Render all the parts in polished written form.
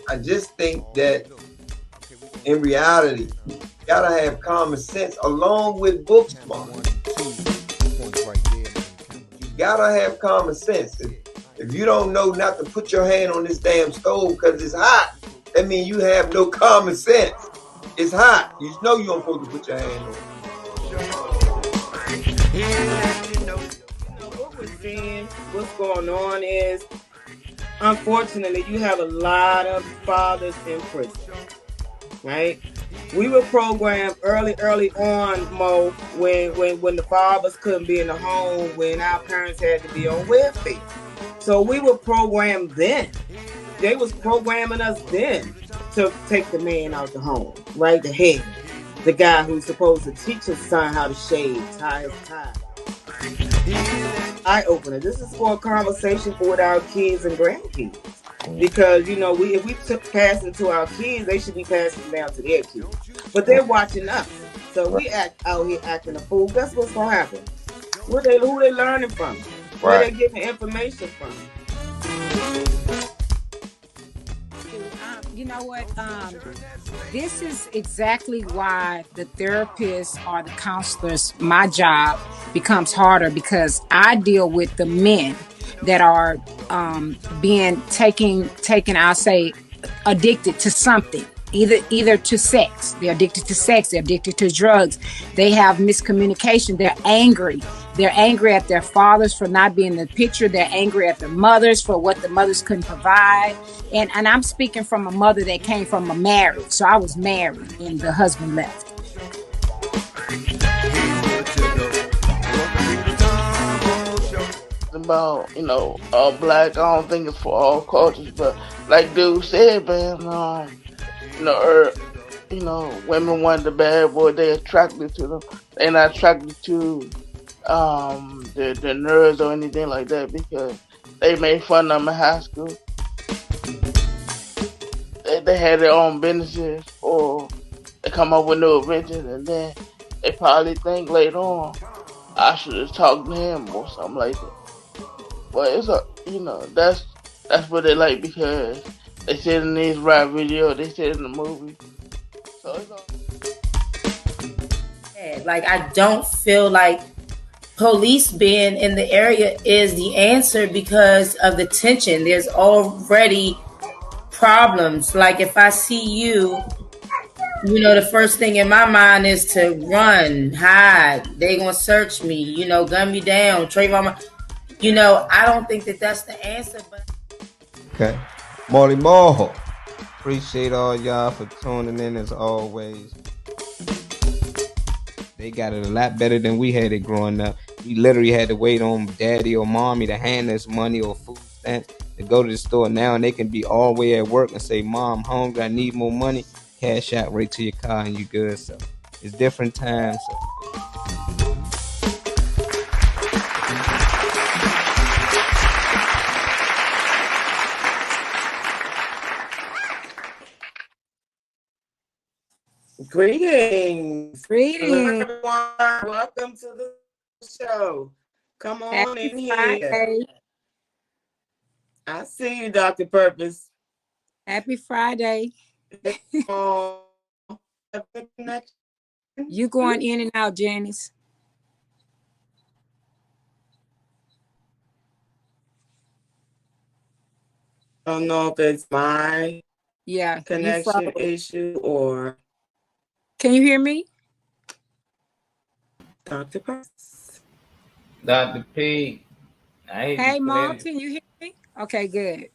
I just think that in reality, you gotta have common sense along with book smart. You gotta have common sense. If you don't know not to put your hand on this damn stove because it's hot, that means you have no common sense. It's hot. You know you don't supposed to put your hand on it. What we're seeing, what's going on is, unfortunately, you have a lot of fathers in prison, right? We were programmed early on, Mo, when the fathers couldn't be in the home, when our parents had to be on welfare. So we were programmed then. They was programming us then to take the man out the home, right? The head, the guy who's supposed to teach his son how to shave, tie his tie. Eye opener. This is for a conversation for with our kids and grandkids. Because we if we took passing to our kids, they should be passing down to their kids. But they're watching us, so we act out here acting a fool. Guess what's gonna happen? Who they learning from? Where they getting the information from? You know what? This is exactly why the therapists or the counselors, my job becomes harder, because I deal with the men that are being taken, I'll say, addicted to something. Either to sex, they're addicted to sex, they're addicted to drugs, they have miscommunication, they're angry at their fathers for not being in the picture, they're angry at the mothers for what the mothers couldn't provide. And I'm speaking from a mother that came from a marriage. So I was married and the husband left. About black, I don't think it's for all cultures, but like dude said, man, women want the bad boy, they attracted to them. They're not attracted to the nerds or anything like that, because they made fun of them in high school. They had their own businesses, or they come up with new inventions, and then they probably think later on, I should have talked to him or something like that. But it's that's what they like, because they said in these rap videos, they said in the movie. So it's all. Like, I don't feel like police being in the area is the answer because of the tension. There's already problems. Like, if I see you, the first thing in my mind is to run, hide. They gonna search me, gun me down, Trayvon. I don't think that that's the answer. But okay, Molly Moho. Appreciate all y'all for tuning in as always. They got it a lot better than we had it growing up. We literally had to wait on daddy or mommy to hand us money or food stamps to go to the store. Now and they can be all the way at work and say, "Mom, hungry, I need more money." Cash out right to your car and you good. So it's different times. So. Greetings. Greetings. Welcome to the show. Come on Happy in here. Friday. I see you, Dr. Purpose. Happy Friday. You going in and out, Janice. I don't know if it's my connection issue or. Can you hear me? Dr. Purpose. Dr. P. Hey, Mom, can you hear me? Okay, good.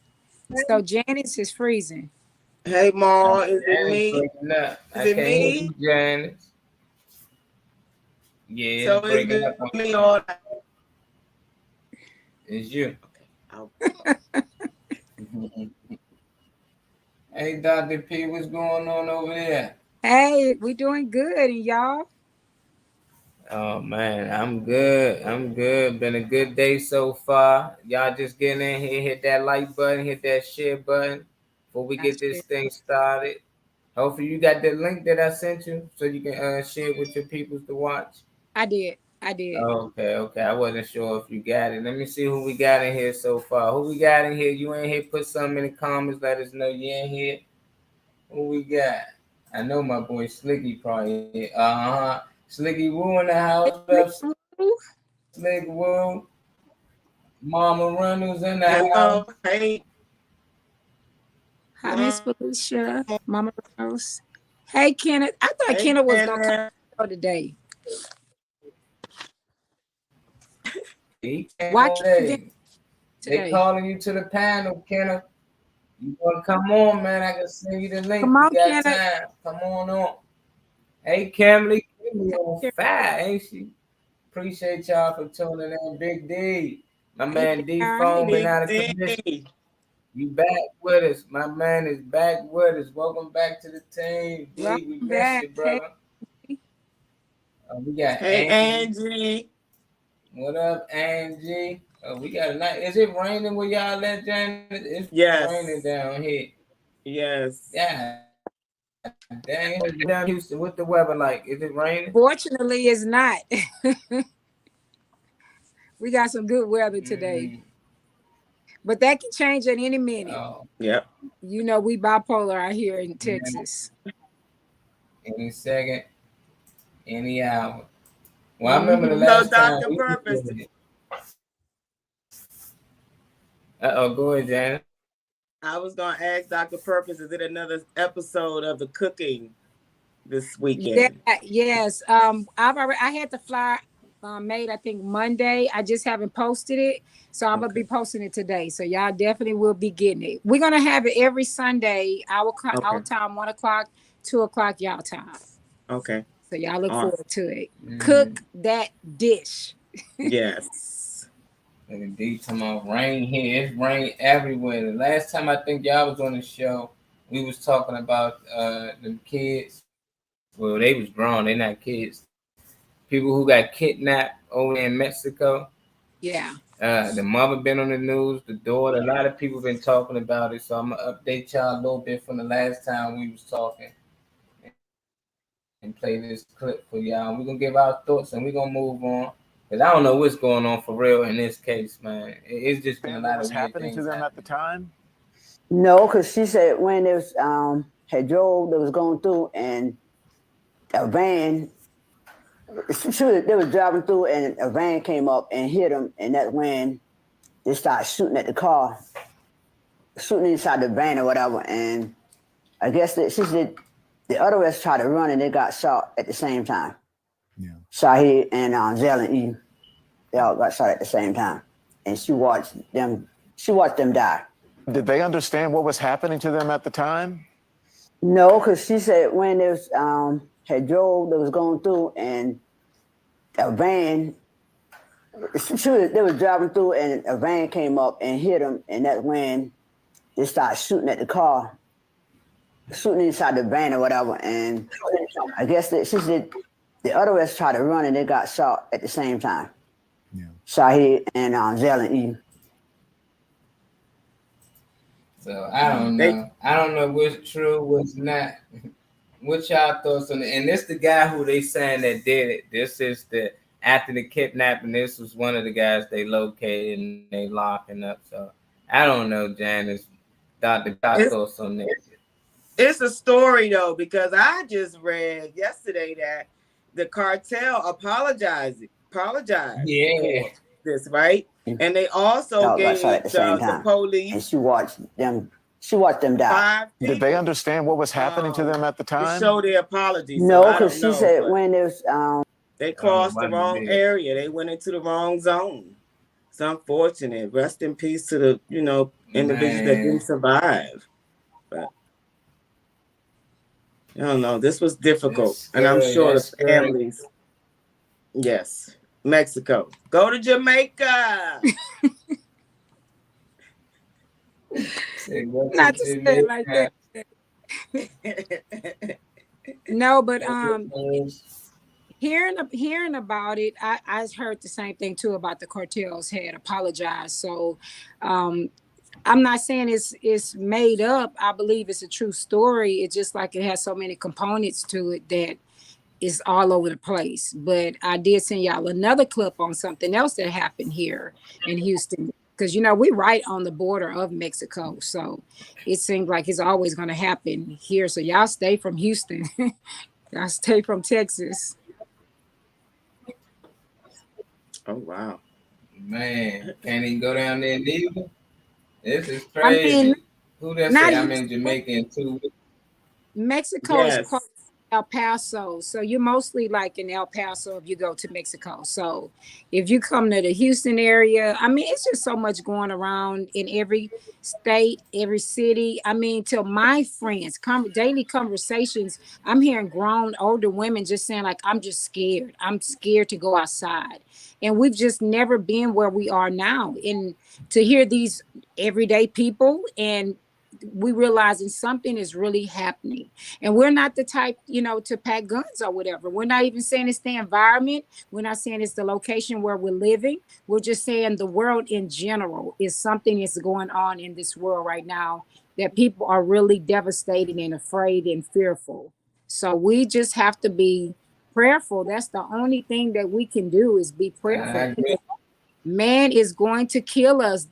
So Janice is freezing. Hey, Mom, is it me? Is it me? Janice. Yeah, so it's breaking up on me all night. It's you. Hey, Dr. P, what's going on over there? Hey, we doing good, and y'all? Oh, man, I'm good. Been a good day so far. Y'all just getting in here, hit that like button, hit that share button before we get this thing started. Hopefully you got the link that I sent you so you can share it with your people to watch. I did. I did. Okay. I wasn't sure if you got it. Let me see who we got in here so far. Who we got in here? You in here? Put something in the comments. Let us know you in here. Who we got? I know my boy Slicky probably here. Slicky Woo in the house. What up, Slick Woo? Mama Reynolds in the house. Hello. Hey. Hi, Miss Felicia, Mama Rose. Hey, Kenneth. I thought Hey, Kenneth was gonna Kenneth. come today. He came Why all Kenneth didn't day. They today? calling you to the panel, Kenneth. You wanna come on, man? I can send you the link. Come We on, got Kenneth. time. Come on. Hey, Kimberly on fire, ain't she? Appreciate y'all for tuning in. Big D, my Hey, man D PR. Phone been Big out of commission. D. You back with us. My man is back with us. Welcome back to the team, D. We Welcome miss back. you, brother. We got Hey, Angie. Angie. What up, Angie? We got a night. Is it raining where y'all at, Janice? It's raining Yes. down here. Yes. Yeah, dang. Down in Houston, what's the weather like? Is it raining? Fortunately, it's not. We got some good weather today, Mm, but that can change at any minute. oh, Yep. You know, we bipolar out here in Texas. any second, any hour. Well, I remember the Mm-hmm. So, last time Dr. we was Purpose, doing it. Go ahead, Janice. I was going to ask Dr. Purpose, is it another episode of the cooking this Yeah, weekend? yes. I had the flyer made, I think Monday. I just haven't posted it. So I'm gonna Okay. be posting it today. So y'all definitely will be getting it. We're gonna have it every Sunday, our Okay. time, 1 o'clock, 2 o'clock, y'all time. Okay. So y'all look Awesome. forward to it. Mm-hmm. Cook that dish. Yes. Look at D talking about rain here. It's rain everywhere. The last time I think y'all was on the show, we was talking about the kids. Well, they was grown. They not kids. People who got kidnapped over in Mexico. Yeah. The mother been on the news. The daughter. A lot of people been talking about it. So I'm gonna update y'all a little bit from the last time we was talking and play this clip for y'all. And we're gonna give our thoughts and we're gonna move on. Cause I don't know what's going on for real in this case, man. It's just been a lot of What was weird happening things to them happening. at the time? No, because she said when there was had drove that was going through and a van, they was driving through and a van came up and hit them, and that's when they started shooting at the car, shooting inside the van or whatever. And I guess that she said the other rest tried to run and they got shot at the same time. Yeah. Shahid and Zell and Eve, they all got shot at the same time, and she watched them. She watched them die. Did they understand what was happening to them at the time? No, because she said when there was had drove that was going through and a van, they was driving through and a van came up and hit them, and that's when they started shooting at the car, shooting inside the van or whatever. And I guess that she said the other rest tried to run and they got shot at the same time. Yeah. Shahid and Zell and Eve. So I don't They know. I don't know what's true, what's not. What y'all thoughts on it? And this the guy who they saying that did it. This is the after the kidnapping. This was one of the guys they located and they locking up. So I don't know, Janice. Dr. Y'all it's thoughts on that? it's a story though, because I just read yesterday that the cartel apologized Yeah. for this, right? And they also Y'all got shot at gave the same the time, and police she watched them. She watched them die. five Did they people understand what was happening to them at the to time? show their apology. So No, I because don't she know, said but when there's they I don't know crossed the what it wrong is. area. They went into the wrong zone. It's unfortunate. Rest in peace to the individuals that Man, didn't survive. But I don't know. This was that's difficult, and I'm scary. sure That's the scary. families. Yes, Mexico. Go to Jamaica. Say go to Not to say it like Jamaica. that. No, but Go hearing about it, I heard the same thing too about the cartels had apologized. So I'm not saying it's made up. I believe it's a true story. It's just like it has so many components to it that it's all over the place. But I did send y'all another clip on something else that happened here in Houston. Because, you know, we're right on the border of Mexico. So it seems like it's always going to happen here. So y'all stay from Houston. Y'all stay from Texas. Oh, wow. Man, can't even go down there neither. This is I mean, crazy. Who that not say I'm even in Jamaica in 2 weeks? Mexico is part Yes. of El Paso. So you're mostly like in El Paso if you go to Mexico. So if you come to the Houston area, I mean, it's just so much going around in every state, every city. I mean, to my friends, daily conversations, I'm hearing grown older women just saying, like, I'm just scared. I'm scared to go outside. And we've just never been where we are now. And to hear these everyday people, and we realizing something is really happening, and we're not the type, you know, to pack guns or whatever. We're not even saying it's the environment. We're not saying it's the location where we're living. We're just saying the world in general is something that's going on in this world right now, that people are really devastated and afraid and fearful. So we just have to be prayerful. That's the only thing that we can do, is be I prayerful. agree. Man is going to kill us.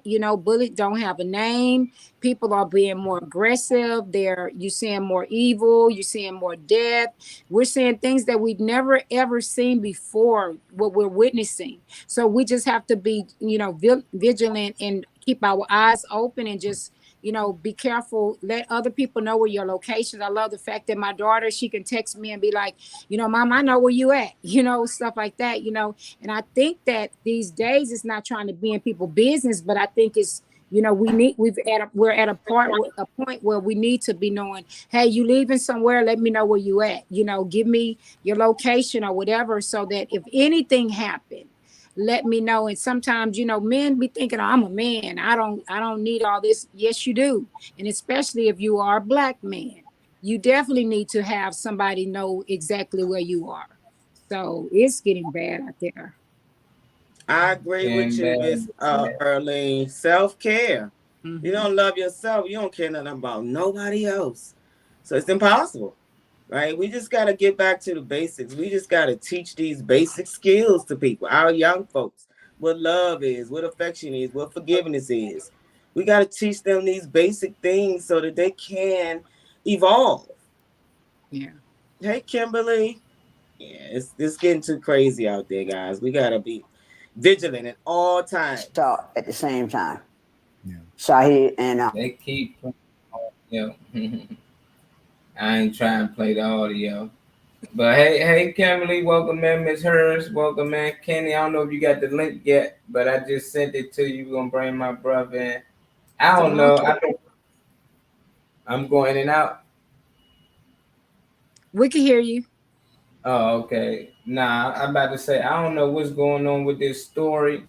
You know, bullets don't have a name. People are being more aggressive. You're seeing more evil. You're seeing more death. We're seeing things that we've never ever seen before, what we're witnessing. So we just have to be, you know, vigilant and keep our eyes open, and just, you know, be careful. Let other people know where your locations. I love the fact that my daughter, she can text me and be like, you know, Mom, I know where you at, you know, stuff like that, you know. And I think that these days it's not trying to be in people's business, but I think it's, you know, we're at a point where we need to be knowing, hey, you leaving somewhere, let me know where you at, you know, give me your location or whatever, so that if anything happened, let me know. And sometimes, you know, men be thinking, oh, I'm a man, I don't need all this. Yes, you do. And especially if you are a Black man, you definitely need to have somebody know exactly where you are. So it's getting bad out there. I agree with Getting you, bad. Miss Earlene. Self-care. You Mm-hmm. don't love yourself, you don't care nothing about nobody else. So it's impossible, right? We just got to get back to the basics. We just got to teach these basic skills to people, our young folks, what love is, what affection is, what forgiveness is. We got to teach them these basic things so that they can evolve. Yeah. Hey, Kimberly. Yeah, it's getting too crazy out there, guys. We got to be vigilant at all times. So at the same time, Shahi and They keep yo. I ain't trying to play the audio. But hey, Kimberly, welcome man, Miss Hers, welcome man, Kenny. I don't know if you got the link yet, but I just sent it to you. We're gonna bring my brother in. I don't Come on. know. I'm going in and out. We can hear you. Oh, okay. Nah, I'm about to say I don't know what's going on with this story,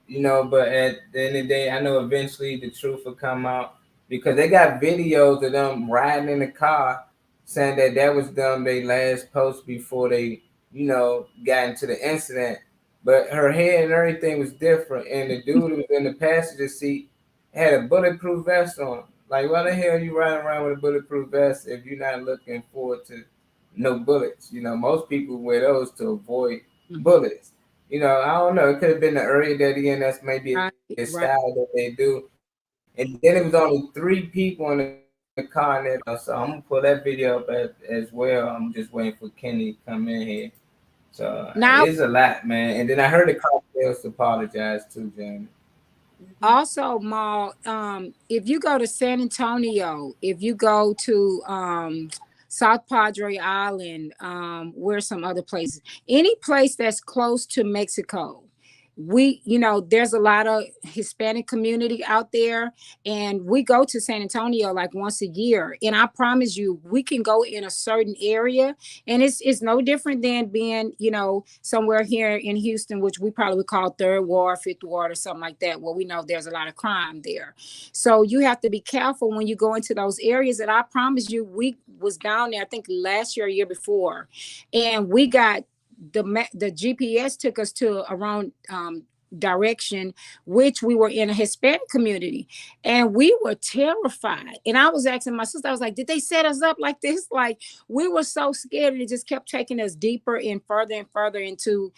but at the end of the day, I know eventually the truth will come out because they got videos of them riding in the car saying that was them they last post before they, got into the incident. But her head and everything was different, and the dude who was in the passenger seat had a bulletproof vest on. Like, why the hell are you riding around with a bulletproof vest if you're not looking forward to no bullets? Most people wear those to avoid Mm-hmm. bullets. I don't know. It could have been the area that he in. That's maybe a Right, style right. that they do. And then it was only 3 people in the car in that video. So I'm gonna pull that video up as well. I'm just waiting for Kenny to come in here. So it's a Now, lot, man. And then I heard the cocktails apologize too, Jamie. also, Ma, if you go to San Antonio, if you go to South Padre Island, where's some other places, any place that's close to Mexico, there's a lot of Hispanic community out there, and we go to San Antonio like once a year. And I promise you, we can go in a certain area, and it's no different than being, somewhere here in Houston, which we probably would call third ward, fifth ward, or something like that, where we know there's a lot of crime there. So you have to be careful when you go into those areas. And I promise you, we was down there, I think last year, or year before, and we got the GPS took us to around direction, which we were in a Hispanic community, and we were terrified. And I was asking my sister, I was like, did they set us up like this? Like, we were so scared, and it just kept taking us deeper and further into,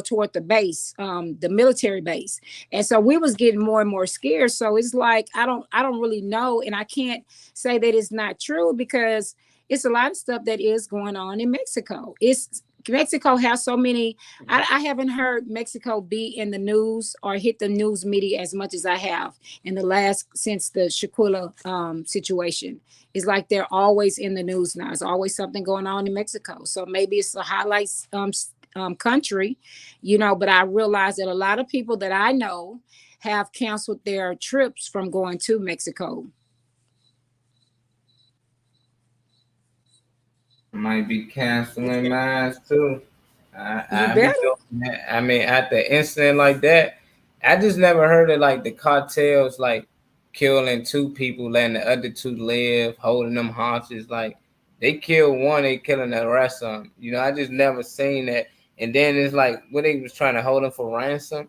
toward the base, the military base. And so we was getting more and more scared. So it's like, I don't really know, and I can't say that it's not true, because it's a lot of stuff that is going on in Mexico. It's Mexico has so many. I haven't heard Mexico be in the news or hit the news media as much as I have in the last, since the Shaquilla situation. It's like they're always in the news now. There's always something going on in Mexico. So maybe it's a highlights country, But I realize that a lot of people that I know have canceled their trips from going to Mexico. Might be canceling mine too. You I be better. doing that. I mean, at the incident like that, I just never heard of like the cartels like killing two people, letting the other two live, holding them hostages. Like they kill one, they killing the rest of them. I just never seen that. And then it's like when they was trying to hold them for ransom.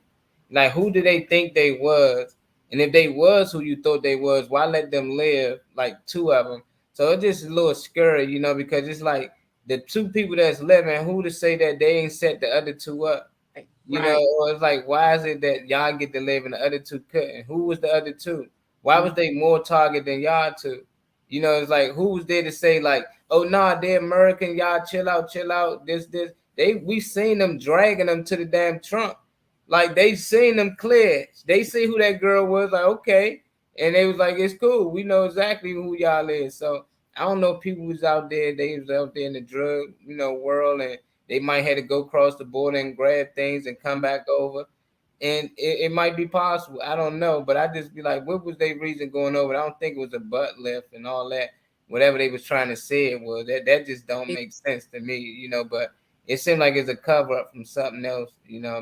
Like who did they think they was? And if they was who you thought they was, why let them live? Like two of them. So it's just a little scary, because it's like the two people that's living, who to say that they ain't set the other two up? Right. Or it's like, why is it that y'all get to live and the other two couldn't? Who was the other two? Why was they more target than y'all two? It's like who was there to say like, oh nah, they're American, y'all chill out, this. We seen them dragging them to the damn trunk. Like they seen them clear. They see who that girl was, like, okay. And they was like, it's cool. We know exactly who y'all is. So I don't know if people was out there, they was out there in the drug, world, and they might have to go across the border and grab things and come back over. And it might be possible. I don't know. But I just be like, what was their reason going over? I don't think it was a butt lift and all that. Whatever they was trying to say it was. That just don't make sense to me. But it seemed like it's a cover up from something else.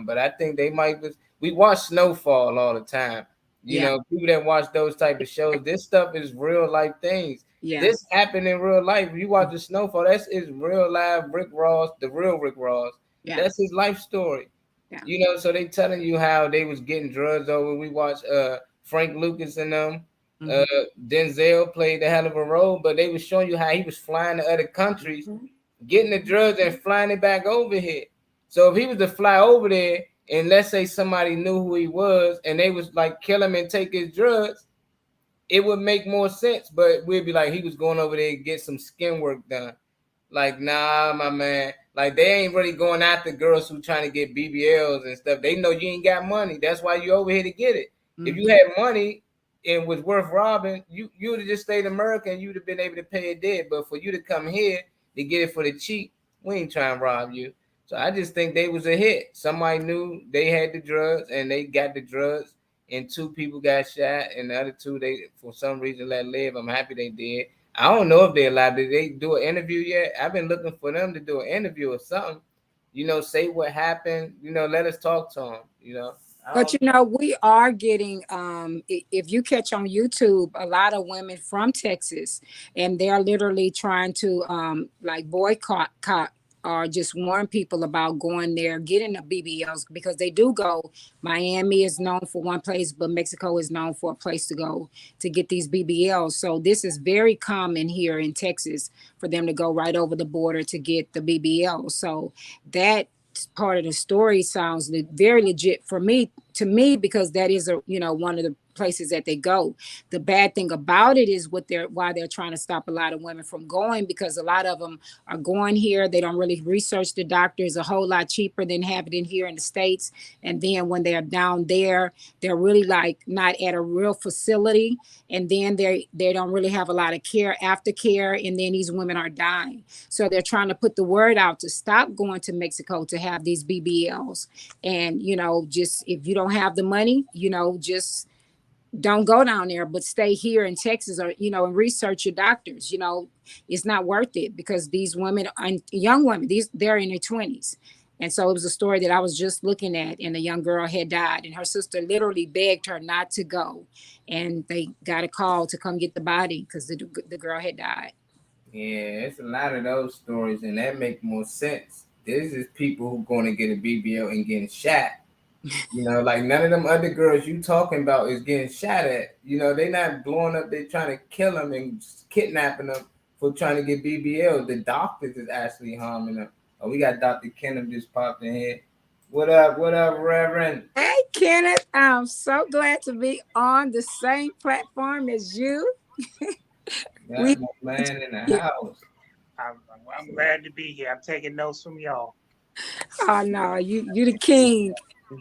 But I think they might was we watch Snowfall all the time. Yeah. People that watch those type of shows, this stuff is real life things. Yeah. This happened in real life. You watch the Snowfall, that's his real life Rick Ross, the real Rick Ross. Yeah. That's his life story. Yeah. So they telling you how they was getting drugs over. We watched Frank Lucas and them. Denzel played the hell of a role, but they was showing you how he was flying to other countries, getting the drugs and flying it back over here. So if he was to fly over there and let's say somebody knew who he was and they was like kill him and take his drugs, it would make more sense. But we'd be like, he was going over there to get some skin work done. Like, nah, my man. Like, they ain't really going after girls who trying to get BBLs and stuff. They know you ain't got money. That's why you over here to get it. If you had money and was worth robbing, you would have just stayed American. You'd have been able to pay it dead. But for you to come here to get it for the cheap, we ain't trying to rob you. So I just think they was a hit. Somebody knew they had the drugs and they got the drugs, and two people got shot, and the other two they for some reason let live. I'm happy they did. I don't know if they're allowed. Did they do an interview yet? I've been looking for them to do an interview or something. Say what happened. Let us talk to them. I But don't we are getting if you catch on YouTube a lot of women from Texas, and they're literally trying to like boycott or just warn people about going there getting the BBLs, because they do go. Miami is known for one place, but Mexico is known for a place to go to get these BBLs. So this is very common here in Texas for them to go right over the border to get the BBL. So that part of the story sounds very legit for me, to me, because that is one of the places that they go. The bad thing about it is why they're trying to stop a lot of women from going, because a lot of them are going here, they don't really research the doctor. It's a whole lot cheaper than having it in here in the States. And then when they're down there, they're really like not at a real facility, and then they don't really have a lot of care, aftercare, and then these women are dying. So they're trying to put the word out to stop going to Mexico to have these BBLs. And just if you don't have the money, just don't go down there, but stay here in Texas, or and research your doctors. It's not worth it, because these women, young women, they're in their 20s. And so it was a story that I was just looking at, and a young girl had died, and her sister literally begged her not to go, and they got a call to come get the body because the girl had died. Yeah, it's a lot of those stories, and that make more sense. This is people who going to get a BBL and getting shot. Like none of them other girls you talking about is getting shot at. They not blowing up. They trying to kill them and kidnapping them for trying to get BBL. The doctors is actually harming them. Oh, we got Dr. Kenneth just popped in here. What up? What up, Reverend? Hey, Kenneth, I'm so glad to be on the same platform as you. Got We, my man in the house. I'm glad to be here. I'm taking notes from y'all. oh no, you the king.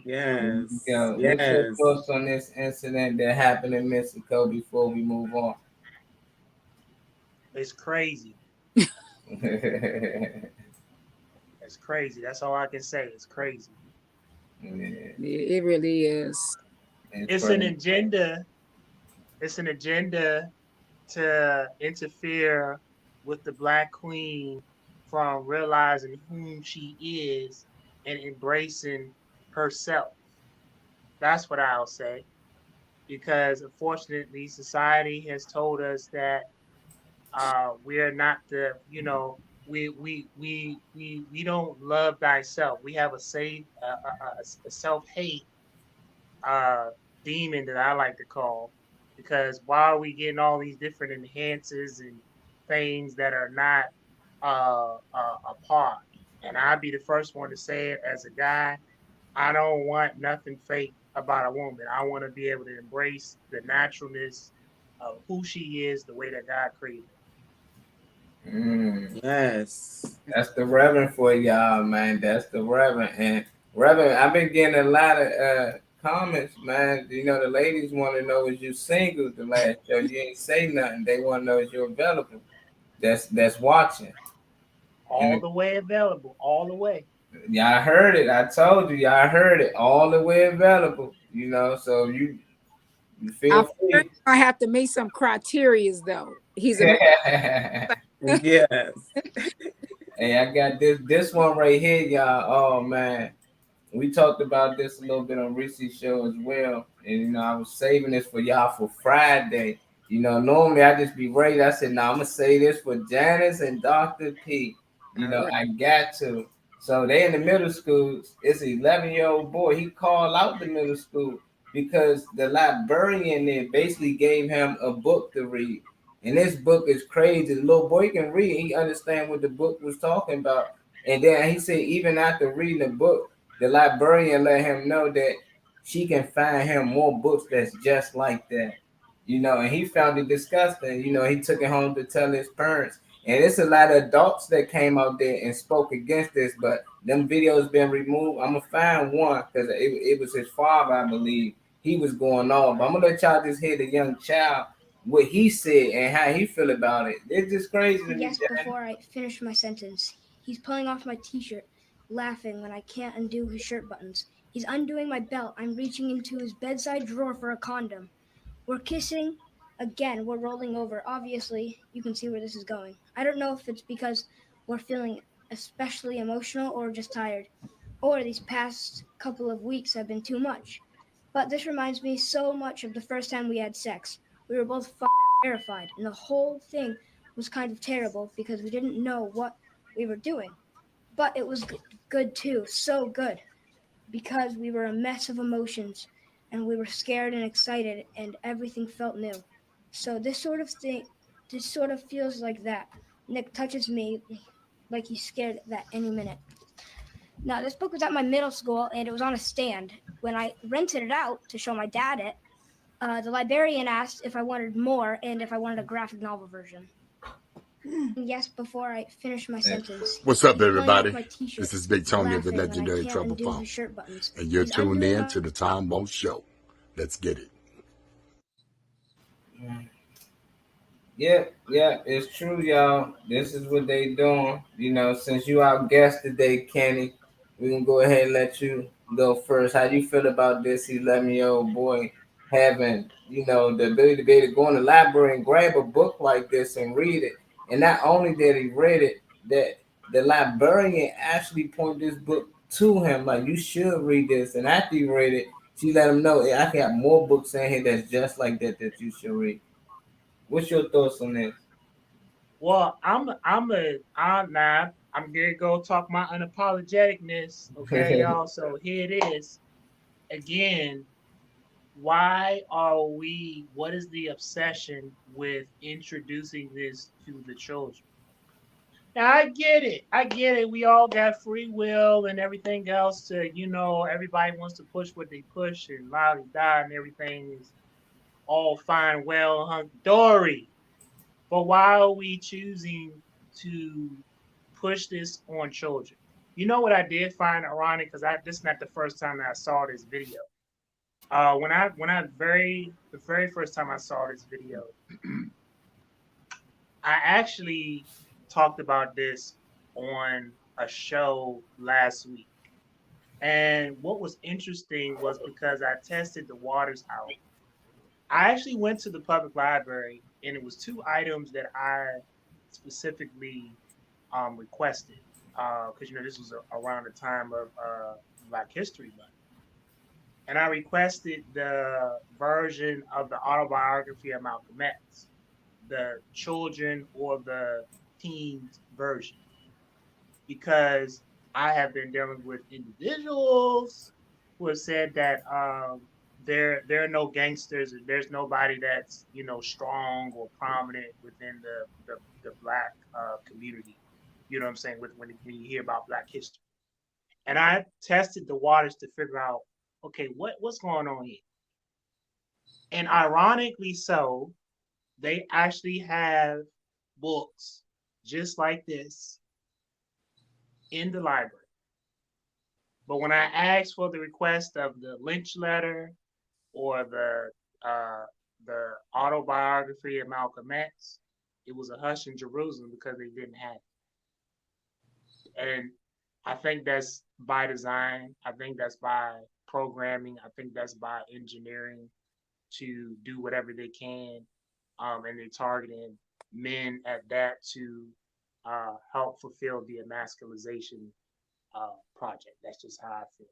Yes. Yo, what's your Yes. thoughts on this incident that happened in Mexico before we move on? It's crazy. It's crazy. That's all I can say. It's crazy. Yeah, It really is. it's It's an crazy. agenda. It's an agenda to interfere with the Black Queen from realizing whom she is and embracing herself. That's what I'll say. Because unfortunately, society has told us that we're not we don't love thyself. We have a self hate uh, demon that I like to call, because why are we getting all these different enhances and things that are not a part? And I'd be the first one to say it as a guy. I don't want nothing fake about a woman. I want to be able to embrace the naturalness of who she is, the way that God created Mm. Yes. That's the Reverend for y'all, man. That's the Reverend. And Reverend, I've been getting a lot of comments, man. The ladies want to know is you single the last show. You ain't say nothing. They want to know is you available. That's watching. all And the way available, all the way. y'all heard it. I told you, y'all heard it. All the way available. So you feel I'm sure free. you're gonna have to meet some criterias though. He's a Yes. Hey, I got this one right here, y'all. Oh man. We talked about this a little bit on Reese's show as well. And I was saving this for y'all for Friday. Normally I just be ready. I said, I'm gonna say this for Janice and Dr. P. all right. I got to. So they in the middle school. It's an 11-year-old boy. He called out the middle school because the librarian there basically gave him a book to read. And this book is crazy. The little boy can read. He understand what the book was talking about. And then he said, even after reading the book, the librarian let him know that she can find him more books that's just like that. And he found it disgusting. He took it home to tell his parents. And it's a lot of adults that came out there and spoke against this, but them videos been removed. I'm gonna find one because it was his father, I believe. He was going off. But I'm gonna let y'all just hear the young child what he said and how he feel about it. It's just crazy to me. Yes, before I finish my sentence. He's pulling off my t-shirt, laughing when I can't undo his shirt buttons. He's undoing my belt. I'm reaching into his bedside drawer for a condom. We're kissing. Again, we're rolling over. Obviously, you can see where this is going. I don't know if it's because we're feeling especially emotional or just tired, or these past couple of weeks have been too much. But this reminds me so much of the first time we had sex. We were both terrified, and the whole thing was kind of terrible because we didn't know what we were doing. But it was good too, so good, because we were a mess of emotions and we were scared and excited and everything felt new. So this sort of feels like that. Nick touches me like he's scared that any minute. Now, this book was at my middle school and it was on a stand. When I rented it out to show my dad it, the librarian asked if I wanted more and if I wanted a graphic novel version. Yes, before I finish my sentence. What's up, He's pulling off everybody? my t-shirt, This is Big Tony of the laughing when I legendary can't Trouble undo Phone, his shirt buttons. and you're He's tuned undoing in my to the Tom Won't Show. Let's get it. Yeah, yeah, it's true, y'all. This is what they doing. Since you our guest today, Kenny, we can go ahead and let you go first. How you feel about this 11-year-old boy having, the ability to be able to go in the library and grab a book like this and read it? And not only that he read it, that the librarian actually pointed this book to him, like you should read this. And after he read it, she let him know, I got more books in here that's just like that you should read. What's your thoughts on this? Well, I'm now I'm gonna go talk my unapologeticness, okay, y'all. So here it is. again, why are we, what is the obsession with introducing this to the children? Now, I get it. I get it. We all got free will and everything else to, everybody wants to push what they push and loudly die and everything is all fine, well, hunky dory. But why are we choosing to push this on children? You know what I did find ironic, because this is not the first time that I saw this video. The very first time I saw this video, I actually talked about this on a show last week. And what was interesting was because I tested the waters out, I actually went to the public library and it was two items that I specifically requested. Because, this was around the time of Black History Month. And I requested the version of the autobiography of Malcolm X, the children or the teens version, because I have been dealing with individuals who have said that there are no gangsters, and there's nobody that's strong or prominent within the black community. You know what I'm saying? When you hear about Black history, and I tested the waters to figure out, okay, what's going on here? And ironically so, they actually have books just like this in the library. But when I asked for the request of the lynch letter or the autobiography of Malcolm X, it was a hush in Jerusalem because they didn't have it. And I think that's by design. I think that's by programming. I think that's by engineering to do whatever they can, and they're targeting men at that to help fulfill the emasculization project. That's just how I feel.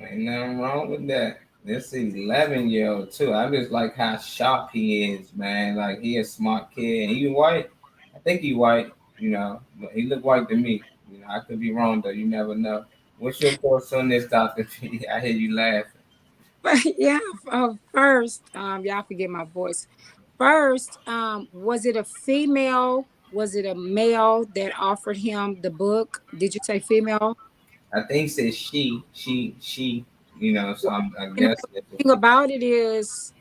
Ain't nothing wrong with that. This 11-year-old too. I just like how sharp he is, man. Like he a smart kid. He white. I think he white. But he look white to me. I could be wrong though. You never know. What's your thoughts on this, Doctor P? I hear you laughing. But yeah, first, y'all forget my voice. First, was it a female? Was it a male that offered him the book? Did you say female? I think he said she. So I You know, guess the thing about it is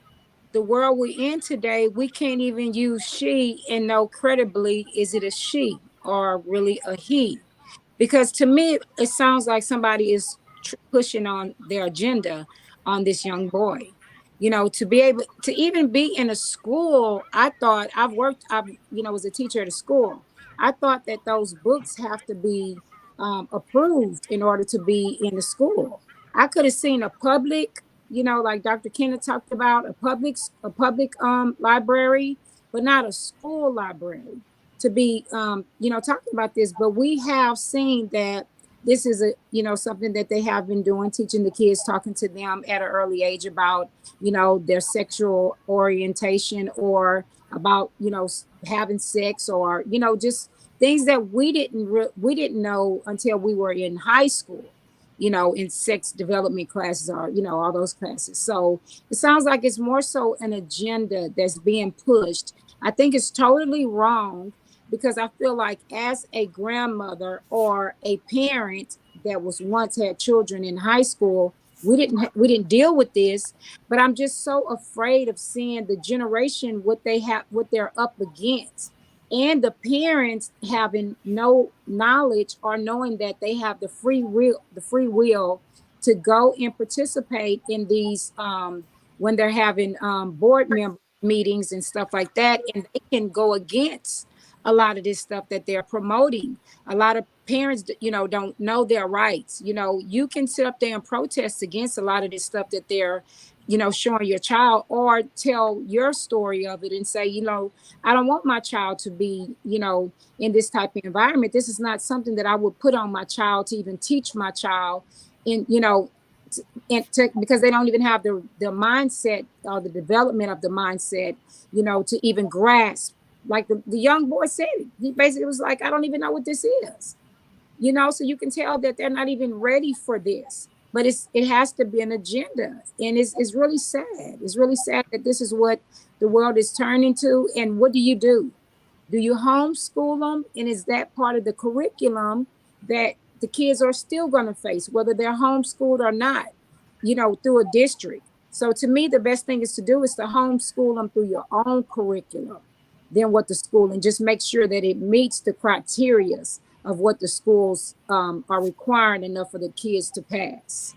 the world we're in today, we can't even use she and know credibly is it a she or really a he. Because to me, it sounds like somebody is pushing on their agenda on this young boy. To be able to even be in a school, I thought was a teacher at a school. I thought that those books have to be approved in order to be in the school. I could have seen a public, like Dr. Kenneth talked about, a public library, but not a school library to be talking about this. But we have seen that this is something that they have been doing, teaching the kids, talking to them at an early age about their sexual orientation, or about having sex, or just things that we didn't know until we were in high school, in sex development classes, or all those classes. So it sounds like it's more so an agenda that's being pushed. I think it's totally wrong, because I feel like as a grandmother or a parent that was once had children in high school, we didn't deal with this. But I'm just so afraid of seeing the generation, what they're up against, and the parents having no knowledge or knowing that they have the free will to go and participate in these, when they're having board member meetings and stuff like that, and they can go against a lot of this stuff that they're promoting. A lot of parents, don't know their rights. You can sit up there and protest against a lot of this stuff that they're, showing your child, or tell your story of it and say, I don't want my child to be, in this type of environment. This is not something that I would put on my child to even teach my child in, because they don't even have the mindset or the development of the mindset, to even grasp. Like the young boy said, he basically was like, I don't even know what this is. So you can tell that they're not even ready for this. but it has to be an agenda, and it's really sad. It's really sad that this is what the world is turning to. And what do you do? Do you homeschool them? And is that part of the curriculum that the kids are still going to face, whether they're homeschooled or not, through a district? So to me, the best thing is to do is to homeschool them through your own curriculum, than what the school, and just make sure that it meets the criterias of what the schools are requiring enough for the kids to pass.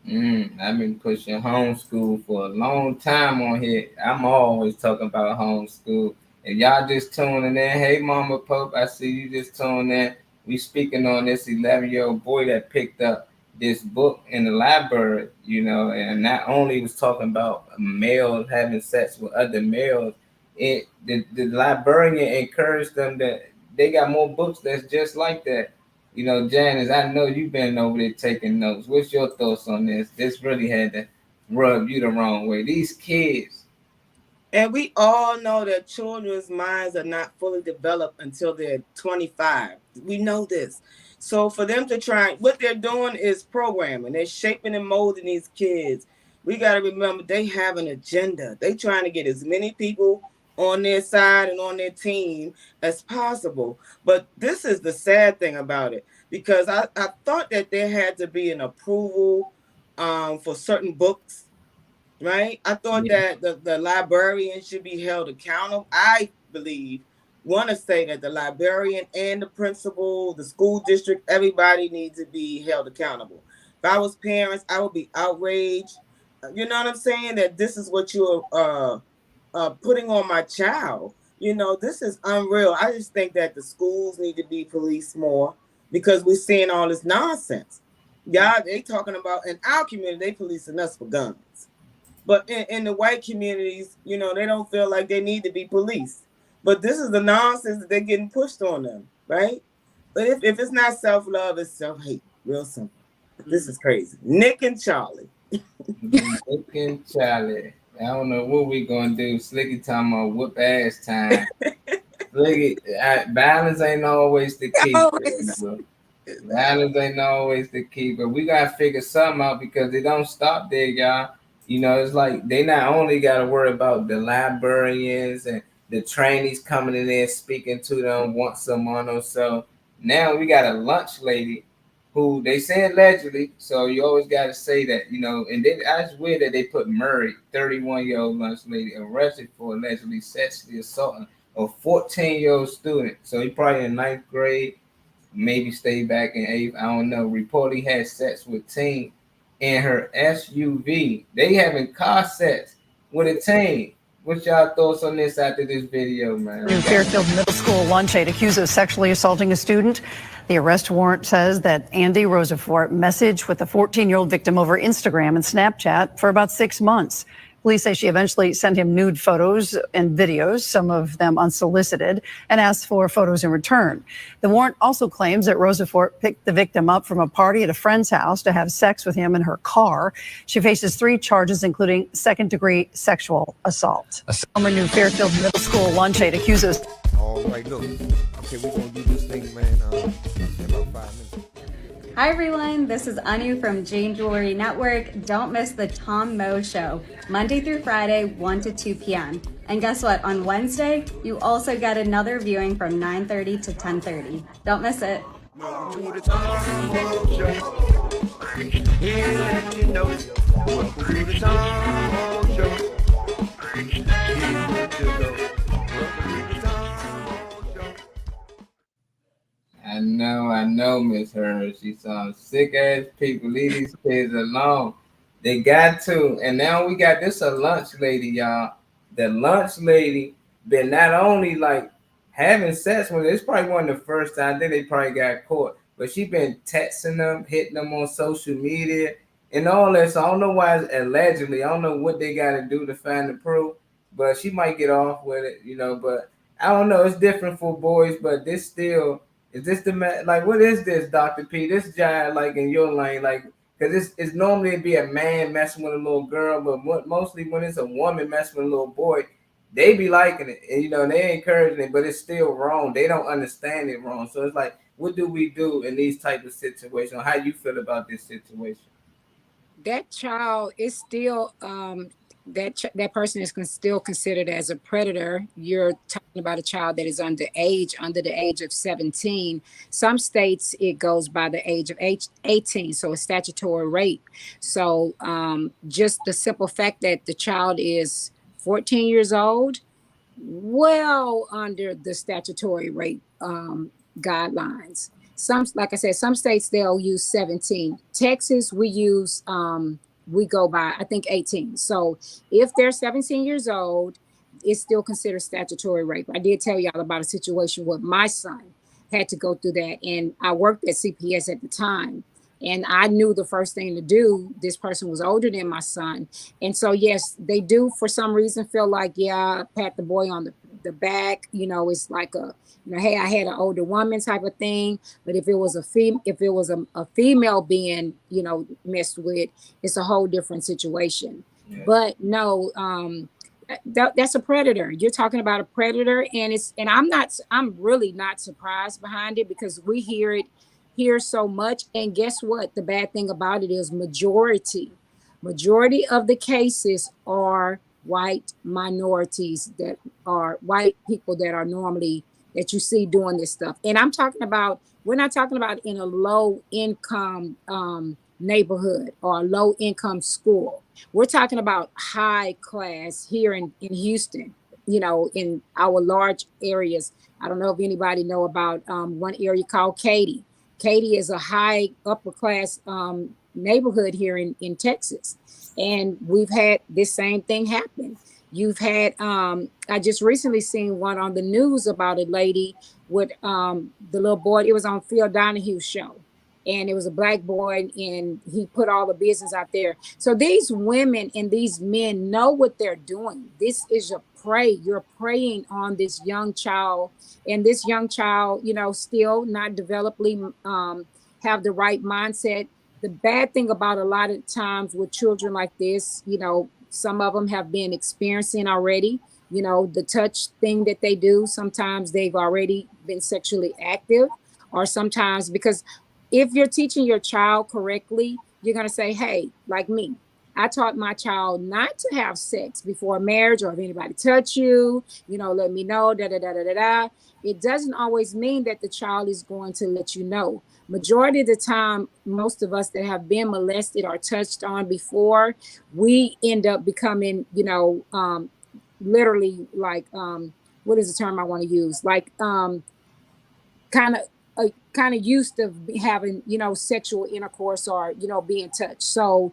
I've been pushing homeschool for a long time on here. I'm always talking about homeschool. If y'all just tuning in, hey Mama Pope, I see you just tuning in. We speaking on this 11-year-old boy that picked up this book in the library, and not only was talking about males having sex with other males, the librarian encouraged them that they got more books that's just like that. Janice, I know you've been over there taking notes. What's your thoughts on this? This really had to rub you the wrong way. These kids. And we all know that children's minds are not fully developed until they're 25. We know this. So for them to try, what they're doing is programming. They're shaping and molding these kids. We got to remember they have an agenda. They trying to get as many people on their side and on their team as possible. But this is the sad thing about it, because I thought that there had to be an approval for certain books, right? I thought that the librarian should be held accountable. I want to say that the librarian and the principal, the school district, everybody needs to be held accountable. If I was parents, I would be outraged. You know what I'm saying? That this is what you're putting on my child. This is unreal. I just think that the schools need to be policed more, because we're seeing all this nonsense. Yeah, they talking about in our community, they policing us for guns. But in the white communities, they don't feel like they need to be policed. But this is the nonsense that they're getting pushed on them, right? But if it's not self-love, it's self-hate. Real simple. This is crazy. Nick and Charlie. Nick and Charlie. I don't know what we gonna do. Slicky talking about whoop ass time. Slicky, balance ain't always the key. Balance ain't always the key, but we gotta figure something out, because it don't stop there, y'all. It's like they not only gotta worry about the librarians and the trainees coming in there speaking to them once a month or so. Now we got a lunch lady who they say allegedly, so you always gotta say that, and then it's weird that they put Murray, 31-year-old lunch lady, arrested for allegedly sexually assaulting a 14-year-old student. So he probably in ninth grade, maybe stayed back in eighth. I don't know. Reportedly had sex with teen in her SUV. They having car sex with a teen. What's y'all thoughts on this after this video, man? New Fairfield Middle School lunch aide accused of sexually assaulting a student. The arrest warrant says that Andy Rosafort messaged with the 14-year-old victim over Instagram and Snapchat for about 6 months. Police say she eventually sent him nude photos and videos, some of them unsolicited, and asked for photos in return. The warrant also claims that Rosafort picked the victim up from a party at a friend's house to have sex with him in her car. She faces 3 charges, including second-degree sexual assault. A former New Fairfield Middle School lunch aide accuses. All right, look. Okay, we're going to do this thing, man, in about 5 minutes. Hi everyone, this is Anu from Jane Jewelry Network. Don't miss the Tom Moe Show, Monday through Friday, 1 to 2 p.m. And guess what? On Wednesday, you also get another viewing from 9:30 to 10:30. Don't miss it. I know, Miss Hurd. She sounds sick ass people. Leave these kids alone. They got to. And now we got this a lunch lady, y'all. The lunch lady been not only like having sex with it, it's probably one of the first time. I think they probably got caught. But she been texting them, hitting them on social media and all that. So I don't know why it's allegedly. I don't know what they got to do to find the proof. But she might get off with it, But I don't know. It's different for boys, but this still. Is this the man? Like, what is this, Dr. P? This giant, like, in your lane, like, because it's normally it'd be a man messing with a little girl, but mostly when it's a woman messing with a little boy, they be liking it, and they encouraging it, but it's still wrong. They don't understand it wrong. So it's like, what do we do in these type of situations? How you feel about this situation? that child is still that person is still considered as a predator. You're talking about a child that is under the age of 17. Some states it goes by the age of 18, so it's statutory rape. So just the simple fact that the child is 14 years old, well under the statutory rape guidelines. Some, like I said, some states they'll use 17. Texas, we go by I think 18. So if they're 17 years old, it's still considered statutory rape. I did tell y'all about a situation where my son had to go through that, and I worked at CPS at the time. And I knew the first thing to do. This person was older than my son. And so, yes, they do for some reason feel like, yeah, pat the boy on the back. It's like hey, I had an older woman type of thing. But if it was a female being, messed with, it's a whole different situation. Yeah. But no, that's a predator. You're talking about a predator, and I'm really not surprised behind it because we hear it here so much. And guess what? The bad thing about it is majority of the cases are white minorities, that are white people that are normally that you see doing this stuff. And we're not talking about in a low income neighborhood or a low income school. We're talking about high class here in Houston, in our large areas. I don't know if anybody know about one area called Katy. Katy is a high upper class neighborhood here in Texas. And we've had this same thing happen. You've had, I just recently seen one on the news about a lady with the little boy. It was on Phil Donahue's show. And it was a black boy, and he put all the business out there. So these women and these men know what they're doing. This is your prey. You're preying on this young child, and this young child, still not developing, have the right mindset. The bad thing about a lot of times with children like this, some of them have been experiencing already, the touch thing that they do. Sometimes they've already been sexually active, or sometimes because if you're teaching your child correctly, you're going to say, hey, like me, I taught my child not to have sex before marriage, or if anybody touch you, let me know, da, da, da, da, da, da. It doesn't always mean that the child is going to let you know. Majority of the time, most of us that have been molested or touched on before, we end up becoming, literally like, what is the term I want to use? Like, kind of used to having sexual intercourse or being touched. So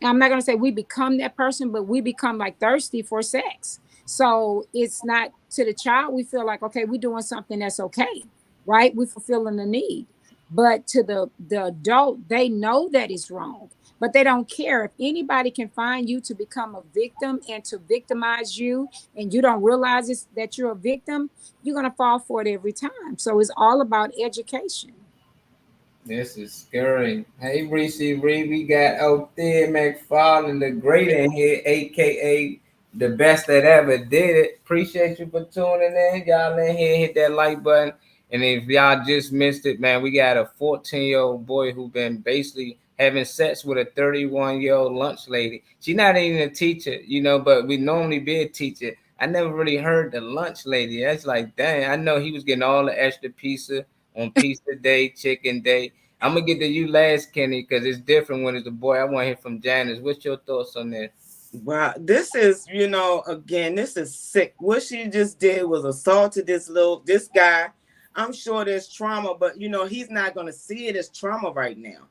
I'm not going to say we become that person, but we become like thirsty for sex. So it's not to the child, we feel like, okay, we're doing something that's okay, right? We're fulfilling the need. But to the adult, they know that it's wrong, but they don't care. If anybody can find you to become a victim and to victimize you, and you don't realize that you're a victim, you're going to fall for it every time. So it's all about education. This is scary. Hey, Reese Reed, we got Althea McFarlane, the great in here, aka the best that ever did it. Appreciate you for tuning in. Y'all in here, hit that like button. And if y'all just missed it, man, we got a 14-year-old boy who been basically having sex with a 31-year-old lunch lady. She's not even a teacher, but we normally be a teacher. I never really heard the lunch lady. That's like, dang, I know he was getting all the extra pizza on pizza day, chicken day. I'm gonna get to you last, Kenny, because it's different when it's a boy. I want to hear from Janice. What's your thoughts on this? Wow, this is, again, this is sick. What she just did was assaulted this guy. I'm sure there's trauma, but he's not gonna see it as trauma right now,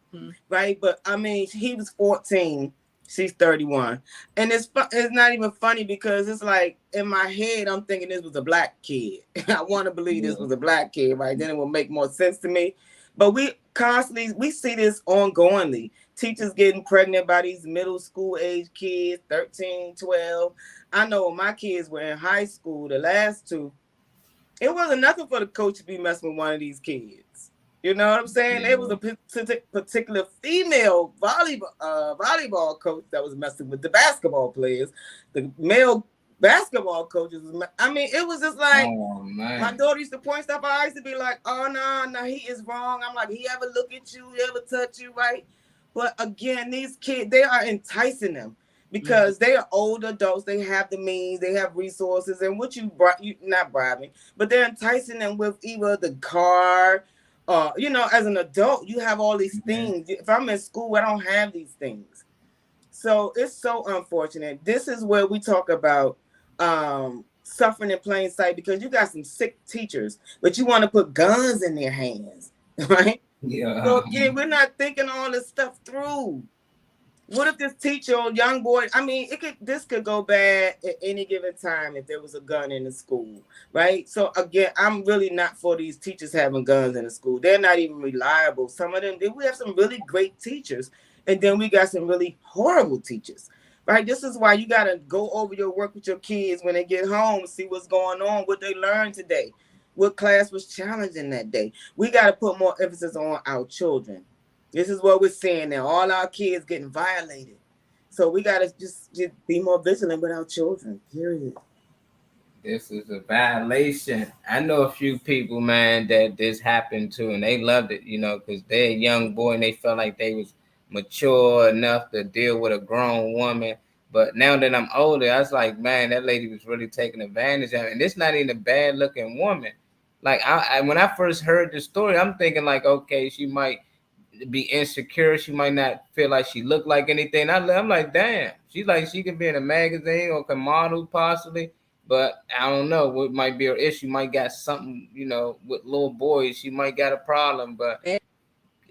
right? But I mean, he was 14. She's 31, and it's not even funny because it's like in my head I'm thinking this was a black kid. I want to believe this was a black kid, right? Then it will make more sense to me. But we see this ongoingly. Teachers getting pregnant by these middle school age kids, 13, 12. I know when my kids were in high school, the last two, it wasn't nothing for the coach to be messing with one of these kids. You know what I'm saying? It was a particular female volleyball coach that was messing with the basketball players. The male basketball coaches. I mean, it was just like, my daughter used to point stuff out. I used to be like, oh, no, he is wrong. I'm like, he ever look at you, he ever touch you, right? But again, these kids, they are enticing them because they are old adults. They have the means, they have resources, and what you not bribing, but they're enticing them with either the car, as an adult, you have all these things. If I'm in school, I don't have these things. So it's so unfortunate. This is where we talk about suffering in plain sight because you got some sick teachers, but you want to put guns in their hands, right? Yeah. So again, we're not thinking all this stuff through. What if this teacher or young boy? I mean, this could go bad at any given time if there was a gun in the school, right? So again, I'm really not for these teachers having guns in the school. They're not even reliable. Some of them, we have some really great teachers, and then we got some really horrible teachers, right? This is why you got to go over your work with your kids when they get home, see what's going on, what they learned today, what class was challenging that day. We got to put more emphasis on our children. This is what we're seeing now. All our kids getting violated. So we gotta just be more vigilant with our children. Period. This is a violation. I know a few people, man, that this happened to, and they loved it, because they're a young boy and they felt like they was mature enough to deal with a grown woman. But now that I'm older, I was like, man, that lady was really taking advantage of it. And it's not even a bad looking woman. Like when I first heard the story, I'm thinking like, okay, she might be insecure. She might not feel like she looked like anything. I'm like, damn. She's like she could be in a magazine or can model possibly, but I don't know what might be her issue. Might got something, with little boys. She might got a problem, but she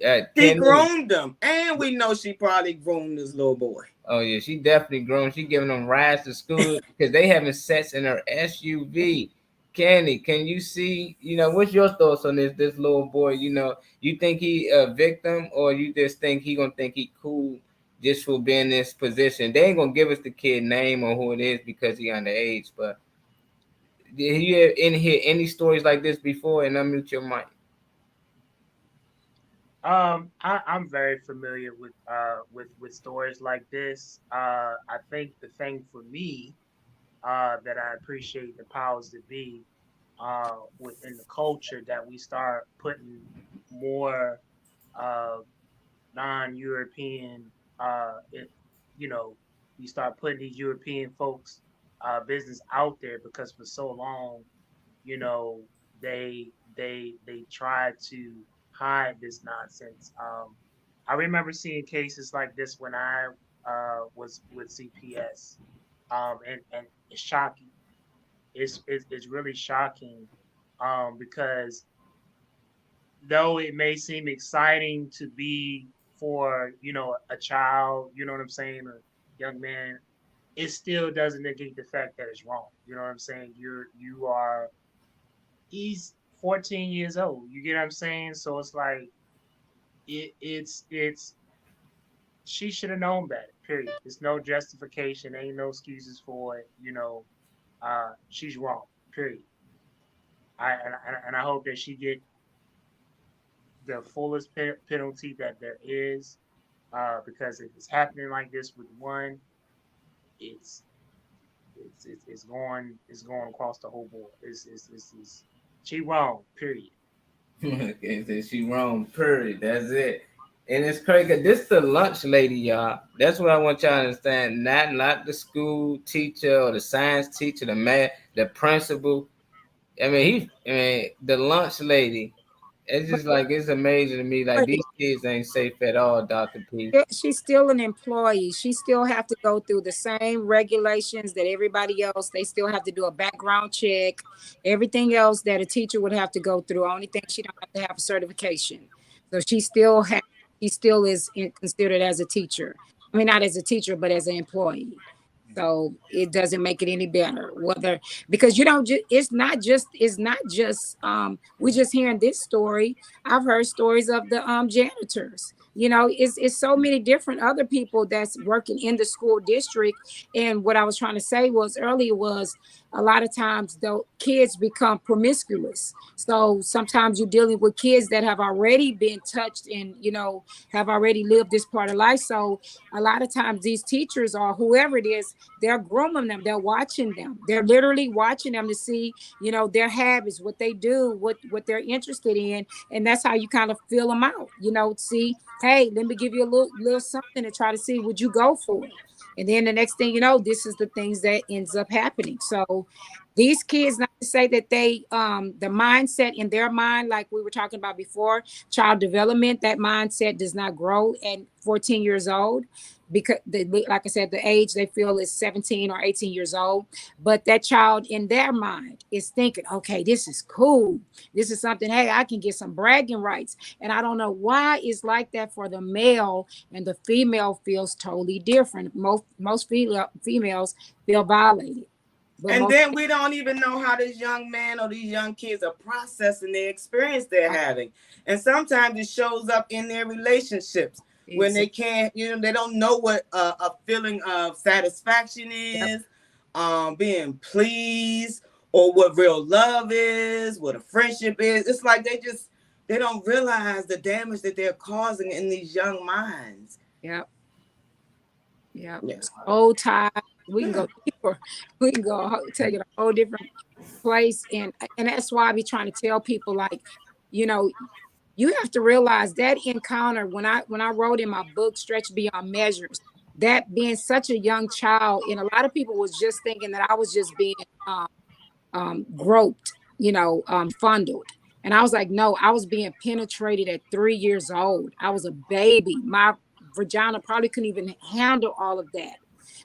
Kenny. groomed them, and we know she probably groomed this little boy. Oh yeah, she definitely grown. She giving them rides to school because they having sex in her SUV. Candy, can you see? What's your thoughts on this little boy? You think he a victim, or you just think he gonna think he cool just for being in this position? They ain't gonna give us the kid name or who it is because he underage. But did you hear any stories like this before? And unmute your mic. I'm very familiar with stories like this. I think the thing for me that I appreciate the powers that be within the culture that we start putting more uh, non-European, it, you know, we start putting these European folks' business out there because for so long, you know, they try to hide this nonsense. I remember seeing cases like this when I was with CPS, and it's shocking. It's really shocking because though it may seem exciting to be for a child, you know what I'm saying, a young man, it still doesn't negate the fact that it's wrong. You know what I'm saying? He's 14 years old. You get what I'm saying? So it's like it's she should have known better. Period. There's no justification. Ain't no excuses for it. She's wrong. Period. I hope that she get the fullest penalty that there is, because if it's happening like this with one, it's it's going across the whole board. It's she wrong. Period. Okay, so she wrong. Period. That's it. And it's crazy. This the lunch lady, y'all. That's what I want y'all to understand. Not the school teacher or the science teacher, the math, the principal. The lunch lady. It's just like it's amazing to me. Like these kids ain't safe at all, Dr. P. She's still an employee. She still have to go through the same regulations that everybody else. They still have to do a background check, everything else that a teacher would have to go through. Only thing, she don't have to have a certification. So she still is considered as a teacher. I mean, not as a teacher, but as an employee. So it doesn't make it any better whether, because you don't just, it's not just we just hearing this story. I've heard stories of the janitors. It's so many different other people that's working in the school district. And what I was trying to say was earlier was a lot of times the kids become promiscuous. So sometimes you're dealing with kids that have already been touched and, have already lived this part of life. So a lot of times these teachers or whoever it is, they're grooming them. They're watching them. They're literally watching them to see, their habits, what they do, what they're interested in. And that's how you kind of feel them out, see, hey, let me give you a little something to try to see, would you go for it? And then the next thing you know, this is the things that ends up happening. So these kids, not to say that they the mindset in their mind, like we were talking about before, child development, that mindset does not grow at 14 years old, because like I said, the age they feel is 17 or 18 years old. But that child in their mind is thinking, okay, this is cool, this is something, hey, I can get some bragging rights. And I don't know why it's like that for the male, and the female feels totally different. Most females feel violated. But And most, then we don't even know how this young man or these young kids are processing the experience they're having. And sometimes it shows up in their relationships when they can't, they don't know what a feeling of satisfaction is, being pleased, or what real love is, what a friendship is. It's like they don't realize the damage that they're causing in these young minds. Yep. Soul ties. We can go deeper. We can take it a whole different place. And that's why I be trying to tell people, like, you have to realize that encounter, when I wrote in my book, Stretch Beyond Measures, that being such a young child, and a lot of people was just thinking that I was just being groped, fondled. And I was like, no, I was being penetrated at 3 years old. I was a baby. My vagina probably couldn't even handle all of that.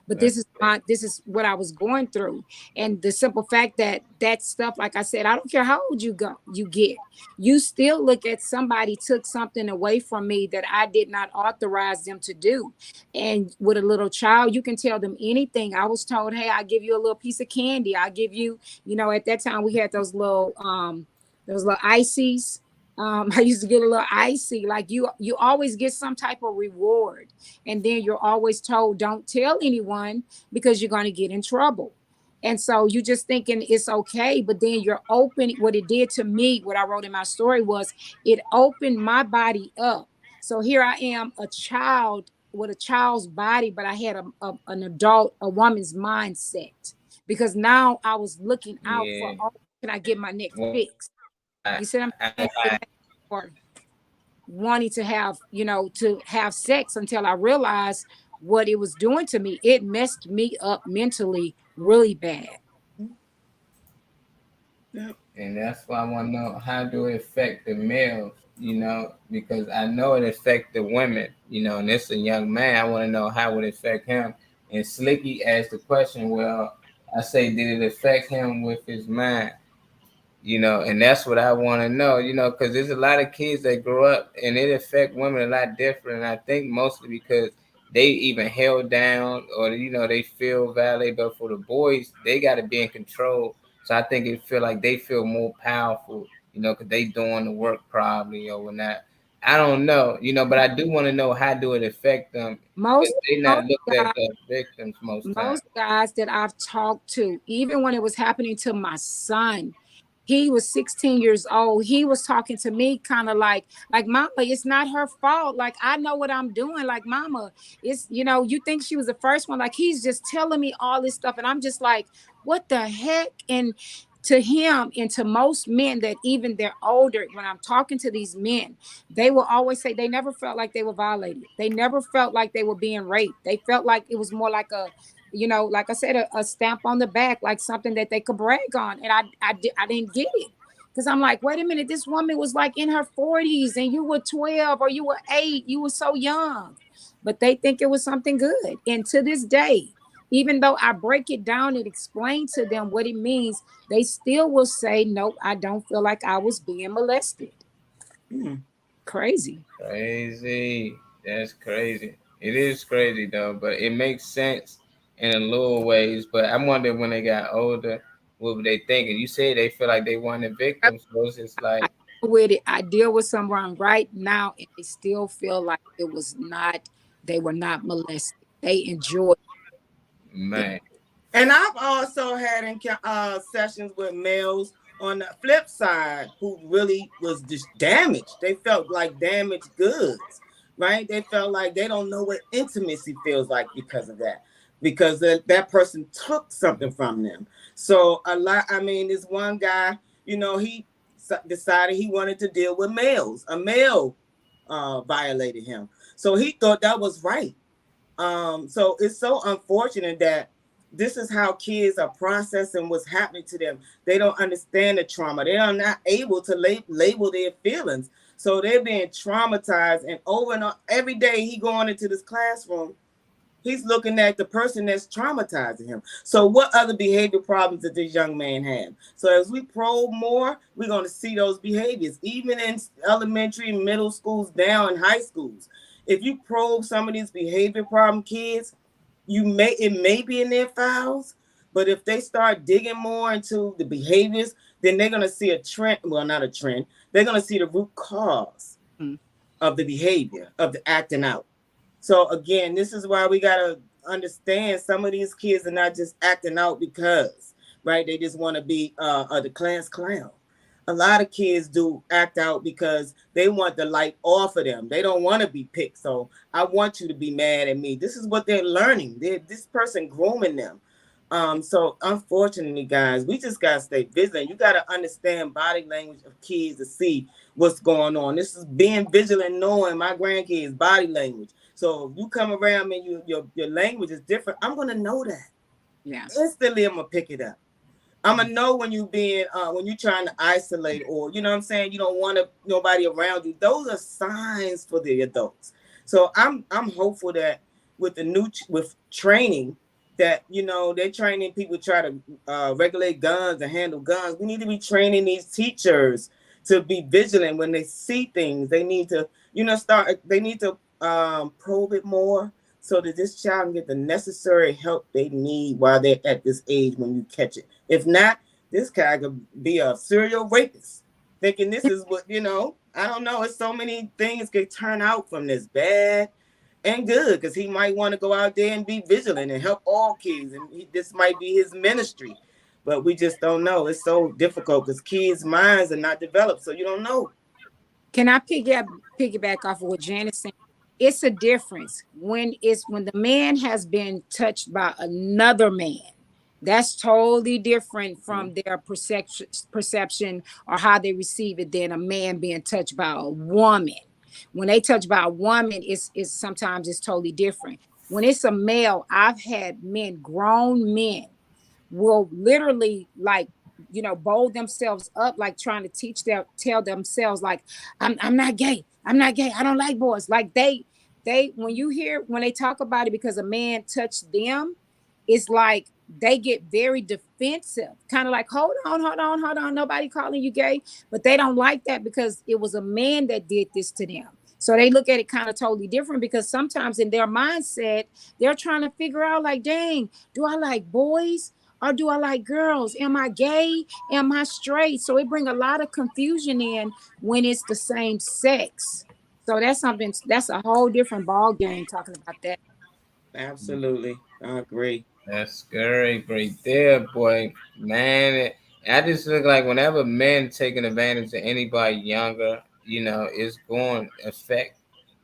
But this is what I was going through. And the simple fact that stuff, like I said, I don't care how old you get, you still look at somebody took something away from me that I did not authorize them to do. And with a little child, you can tell them anything. I was told, hey, I'll give you a little piece of candy. I'll give you, at that time we had those little ices. I used to get a little icy. Like you always get some type of reward, and then you're always told, don't tell anyone because you're going to get in trouble. And so you just thinking it's okay, but then you're open. What it did to me, what I wrote in my story, was it opened my body up. So here I am, a child with a child's body, but I had an adult, a woman's mindset, because now I was looking out for, oh, can I get my next fix? You see what I'm saying? Or wanting to have sex, until I realized what it was doing to me. It messed me up mentally really bad. And that's why I want to know, how do it affect the males, because I know it affect the women, and it's a young man. I want to know how it affect him. And Slicky asked the question, well, I say, did it affect him with his mind? And that's what I want to know, because there's a lot of kids that grow up and it affect women a lot different. And I think mostly because they even held down, or, they feel validated. But for the boys, they got to be in control. So I think it feel like they feel more powerful, because they doing the work probably or whatnot. I don't know, but I do want to know, how do it affect them? Most They not looked at the victims most times. Most guys that I've talked to, even when it was happening to my son, he was 16 years old. He was talking to me kind of like, mama, it's not her fault. Like, I know what I'm doing. Like, mama, it's, you think she was the first one. Like, he's just telling me all this stuff. And I'm just like, what the heck? And to him, and to most men that even they're older, when I'm talking to these men, they will always say they never felt like they were violated. They never felt like they were being raped. They felt like it was more like like I said, a stamp on the back, like something that they could brag on. And I didn't get it, because I'm like, wait a minute, this woman was like in her 40s and you were 12 or you were 8. You were so young. But they think it was something good. And to this day, even though I break it down and explain to them what it means, they still will say, nope, I don't feel like I was being molested. Crazy. Crazy. That's crazy. It is crazy though, but it makes sense in a little ways. But I'm wondering, when they got older, what were they thinking? You say they feel like they weren't victims, so it's just like, with it, I deal with someone right now, and they still feel like it was not, they were not molested. They enjoyed man. And I've also had sessions with males on the flip side who really was just damaged. They felt like damaged goods, right? They felt like they don't know what intimacy feels like because of that, because that person took something from them. So a lot. I mean, this one guy, he decided he wanted to deal with males. A male violated him, so he thought that was right. So it's so unfortunate that this is how kids are processing what's happening to them. They don't understand the trauma. They are not able to label their feelings. So they're being traumatized, and over and over, every day he going into this classroom, he's looking at the person that's traumatizing him. So what other behavior problems did this young man have? So as we probe more, we're going to see those behaviors, even in elementary, middle schools, down in high schools. If you probe some of these behavior problem kids, it may be in their files, but if they start digging more into the behaviors, then they're going to see a trend. Well, not a trend. They're going to see the root cause of the behavior, of the acting out. So again, this is why we gotta understand some of these kids are not just acting out because, right? They just want to be the class clown. A lot of kids do act out because they want the light off of them. They don't want to be picked. So I want you to be mad at me. This is what they're learning. This person grooming them. So unfortunately, guys, we just gotta stay vigilant. You gotta understand body language of kids to see what's going on. This is being vigilant, knowing my grandkids' body language. So if you come around me, your language is different. I'm gonna know that. Yeah. Instantly, I'm gonna pick it up. I'm gonna know when when you're trying to isolate, or you know what I'm saying, you don't want nobody around you. Those are signs for the adults. So I'm hopeful that with with training, that they're training people to try to regulate guns and handle guns. We need to be training these teachers to be vigilant when they see things. They need to they need to probe it more so that this child can get the necessary help they need while they're at this age when you catch it. If not, this guy could be a serial rapist, thinking this is what, I don't know. It's so many things could turn out from this, bad and good, because he might want to go out there and be vigilant and help all kids. And this might be his ministry, but we just don't know. It's so difficult because kids' minds are not developed, so you don't know. Can I piggyback off of what Janice said? It's a difference when the man has been touched by another man. That's totally different from their perception or how they receive it than a man being touched by a woman. When they touch by a woman, it's sometimes it's totally different. When it's a male, I've had grown men will literally like bowl themselves up, like trying to tell themselves like I'm not gay, I don't like boys. Like they when they talk about it because a man touched them, it's like they get very defensive, kind of like hold on, nobody calling you gay. But they don't like that because it was a man that did this to them. So they look at it kind of totally different, because sometimes in their mindset they're trying to figure out like, dang, do I like boys or do I like girls? Am I gay? Am I straight? So it bring a lot of confusion in when it's the same sex. So that's a whole different ball game talking about that. Absolutely, I agree. That's scary right there, boy. Man, I just look like whenever men taking advantage of anybody younger, it's going to affect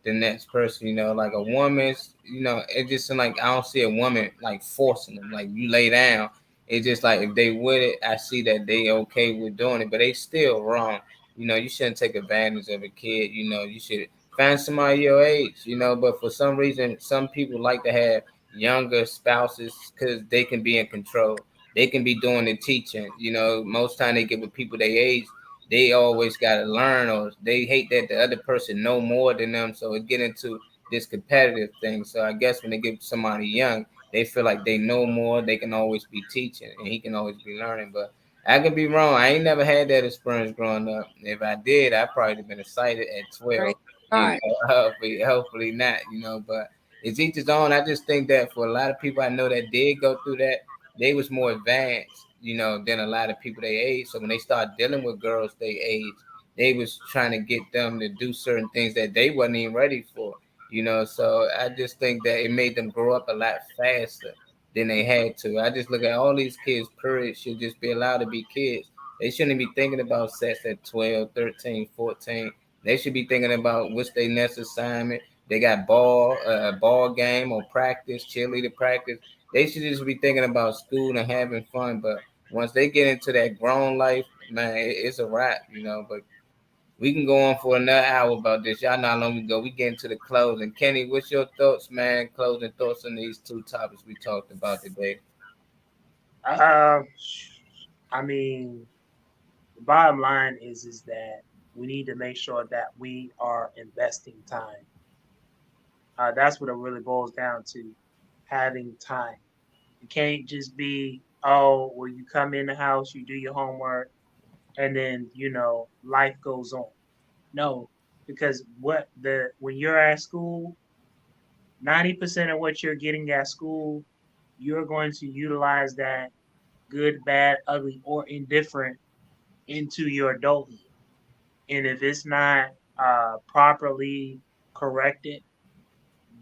the next person. Like a woman's, it just seem like I don't see a woman like forcing them. Like you lay down, it's just like if they with it, I see that they okay with doing it, but they still wrong. You shouldn't take advantage of a kid. You should find somebody your age. But for some reason, some people like to have younger spouses because they can be in control. They can be doing the teaching. Most time they get with people their age. They always got to learn, or they hate that the other person know more than them. So it get into this competitive thing. So I guess when they get somebody young, they feel like they know more. They can always be teaching, and he can always be learning. But I could be wrong. I ain't never had that experience growing up. If I did, I probably have been excited at Praise 12. God. Hopefully not. But it's each his own. I just think that for a lot of people I know that did go through that, they was more advanced, than a lot of people their age. So when they start dealing with girls their age, they was trying to get them to do certain things that they wasn't even ready for. So I just think that it made them grow up a lot faster. than they had to. I just look at all these kids, period, should just be allowed to be kids. They shouldn't be thinking about sex at 12, 13, 14. They should be thinking about what's their next assignment. They got ball game or practice, cheerleader practice. They should just be thinking about school and having fun. But once they get into that grown life, man, it's a wrap, you know. But we can go on for another hour about this. Y'all know how long we go. We get into the closing. Kenny, what's your thoughts, man? Closing thoughts on these two topics we talked about today. Uh, I mean, the bottom line is that we need to make sure that we are investing time. That's what it really boils down to, having time. It can't just be, oh, well, you come in the house, you do your homework, and then, life goes on. No, because when you're at school, 90% of what you're getting at school, you're going to utilize that good, bad, ugly, or indifferent into your adulthood. And if it's not properly corrected,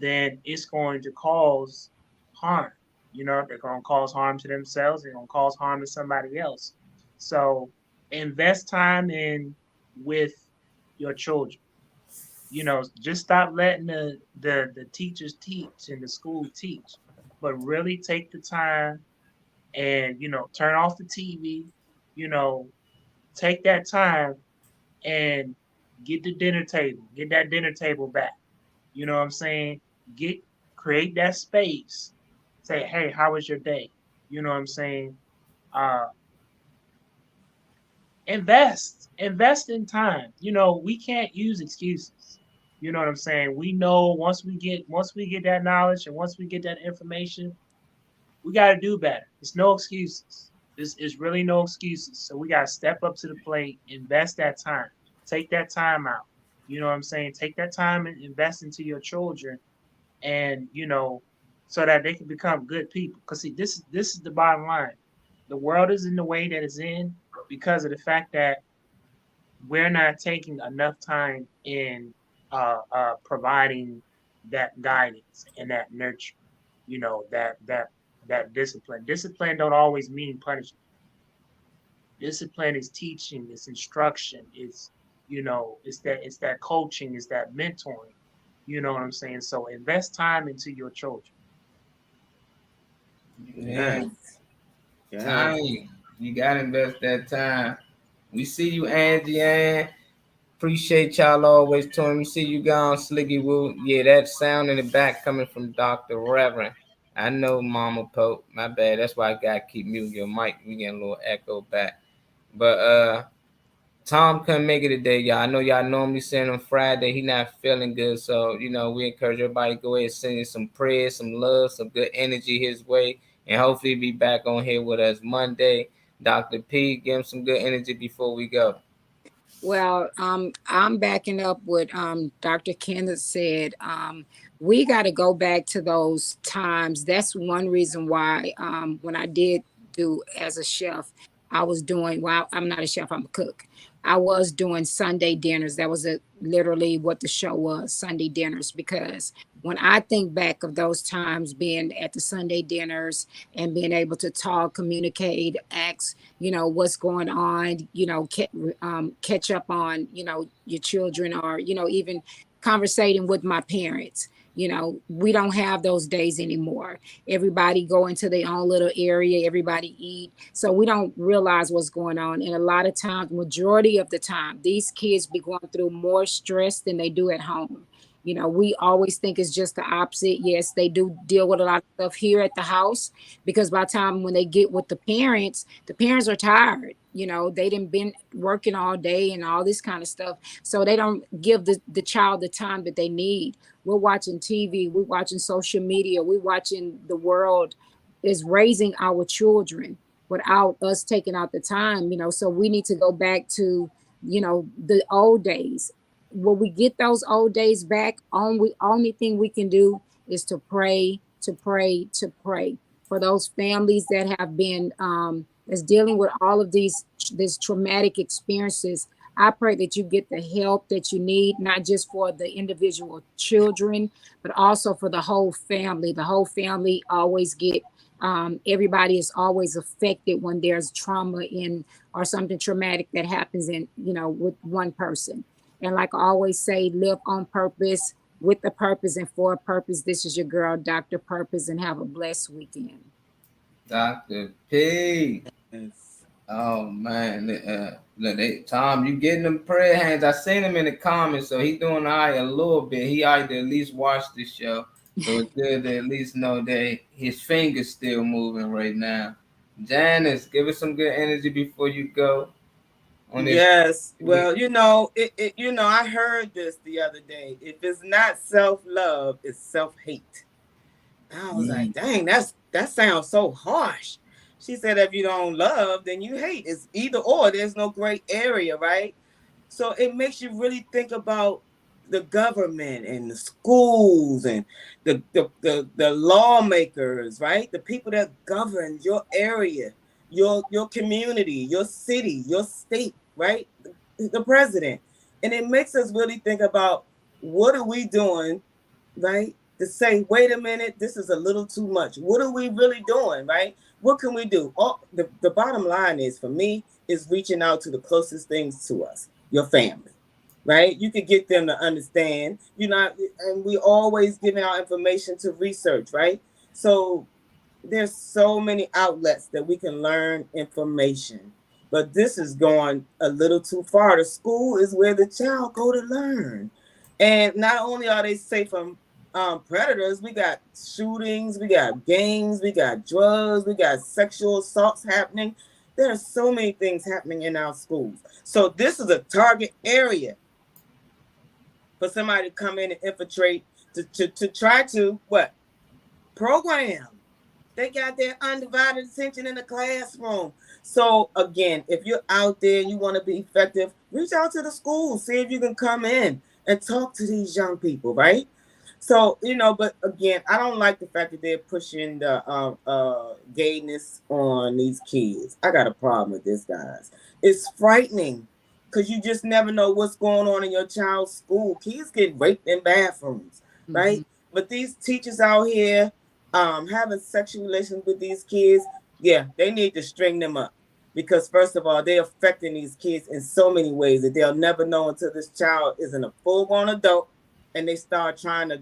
then it's going to cause harm. They're going to cause harm to themselves. They're going to cause harm to somebody else. So invest time in with your children. Just stop letting the teachers teach and the school teach, but really take the time and turn off the TV. You know, take that time and get that dinner table back. You know what I'm saying? Create that space. Say, hey, how was your day? You know what I'm saying? Uh, invest in time. We can't use excuses. You know what I'm saying? We know once we get that knowledge and once we get that information, we got to do better. It's no excuses. It's really no excuses. So we got to step up to the plate, invest that time, take that time out. You know what I'm saying? Take that time and invest into your children, and so that they can become good people. Because see, this is the bottom line. The world is in the way that it's in because of the fact that we're not taking enough time in providing that guidance and that nurture. That discipline. Discipline don't always mean punishment. Discipline is teaching, it's instruction, it's that coaching, it's that mentoring. You know what I'm saying? So invest time into your children. Yeah, Yes. time. You gotta invest that time. We see you, Angie Ann. Appreciate y'all always tuning. We see you gone, Sliggy Woo. Yeah, that sound in the back coming from Dr. Reverend. I know, Mama Pope. My bad. That's why I gotta keep muting your mic. We getting a little echo back. But Tom couldn't make it today, y'all. I know y'all normally send on Friday. He not feeling good, so we encourage everybody to go ahead and send him some prayers, some love, some good energy his way, and hopefully be back on here with us Monday. Dr. P, give him some good energy before we go. Well, I'm backing up what Dr. Kenneth said. We got to go back to those times. That's one reason why when I did do as a chef, I was doing, well, I'm not a chef, I'm a cook. I was doing Sunday dinners. That was literally what the show was, Sunday dinners, because when I think back of those times being at the Sunday dinners and being able to talk, communicate, ask, what's going on, catch up on, your children, or, even conversating with my parents. We don't have those days anymore. Everybody go into their own little area, everybody eat. So we don't realize what's going on. And a lot of times, majority of the time, these kids be going through more stress than they do at home. We always think it's just the opposite. Yes, they do deal with a lot of stuff here at the house because by the time when they get with the parents are tired. They didn't been working all day and all this kind of stuff. So they don't give the child the time that they need. We're watching TV, we're watching social media, we're watching the world is raising our children without us taking out the time. So we need to go back to, the old days. When we get those old days back, only thing we can do is to pray, to pray, to pray for those families that have been is dealing with all of these traumatic experiences. I pray that you get the help that you need, not just for the individual children, but also for the whole family. The whole family always get Everybody is always affected when there's trauma in or something traumatic that happens in, with one person. And like I always say, live on purpose, with a purpose, and for a purpose. This is your girl, Dr. Purpose, and have a blessed weekend. Dr. P. Yes. Oh man, Tom, you getting them prayer hands? I seen him in the comments, so he doing all right a little bit. He either at least watched the show, so it's good to at least know that his fingers still moving right now. Janice, give us some good energy before you go on this. Yes. Well, I heard this the other day. If it's not self-love, it's self-hate. I was like, dang, that sounds so harsh. She said, if you don't love, then you hate. It's either or. There's no gray area, right? So it makes you really think about the government and the schools and the lawmakers, right? The people that govern your area, your community, your city, your state, right? The president. And it makes us really think about what are we doing, right? To say, wait a minute, this is a little too much. What are we really doing, right? What can we do? The bottom line is, for me, is reaching out to the closest things to us, your family, right? You could get them to understand, and we always giving out information to research, right? So there's so many outlets that we can learn information, but this is going a little too far. The school is where the child go to learn, and not only are they safe from predators, we got shootings, we got gangs, we got drugs, we got sexual assaults happening. There are so many things happening in our schools. So this is a target area for somebody to come in and infiltrate to try to what? Program. They got their undivided attention in the classroom. So again, if you're out there and you want to be effective, reach out to the school. See if you can come in and talk to these young people, right? So, but again, I don't like the fact that they're pushing the gayness on these kids. I got a problem with this, guys. It's frightening because you just never know what's going on in your child's school. Kids get raped in bathrooms, right? But these teachers out here having sexual relations with these kids, yeah, they need to string them up. Because first of all, they're affecting these kids in so many ways that they'll never know until this child isn't a full-grown adult and they start trying to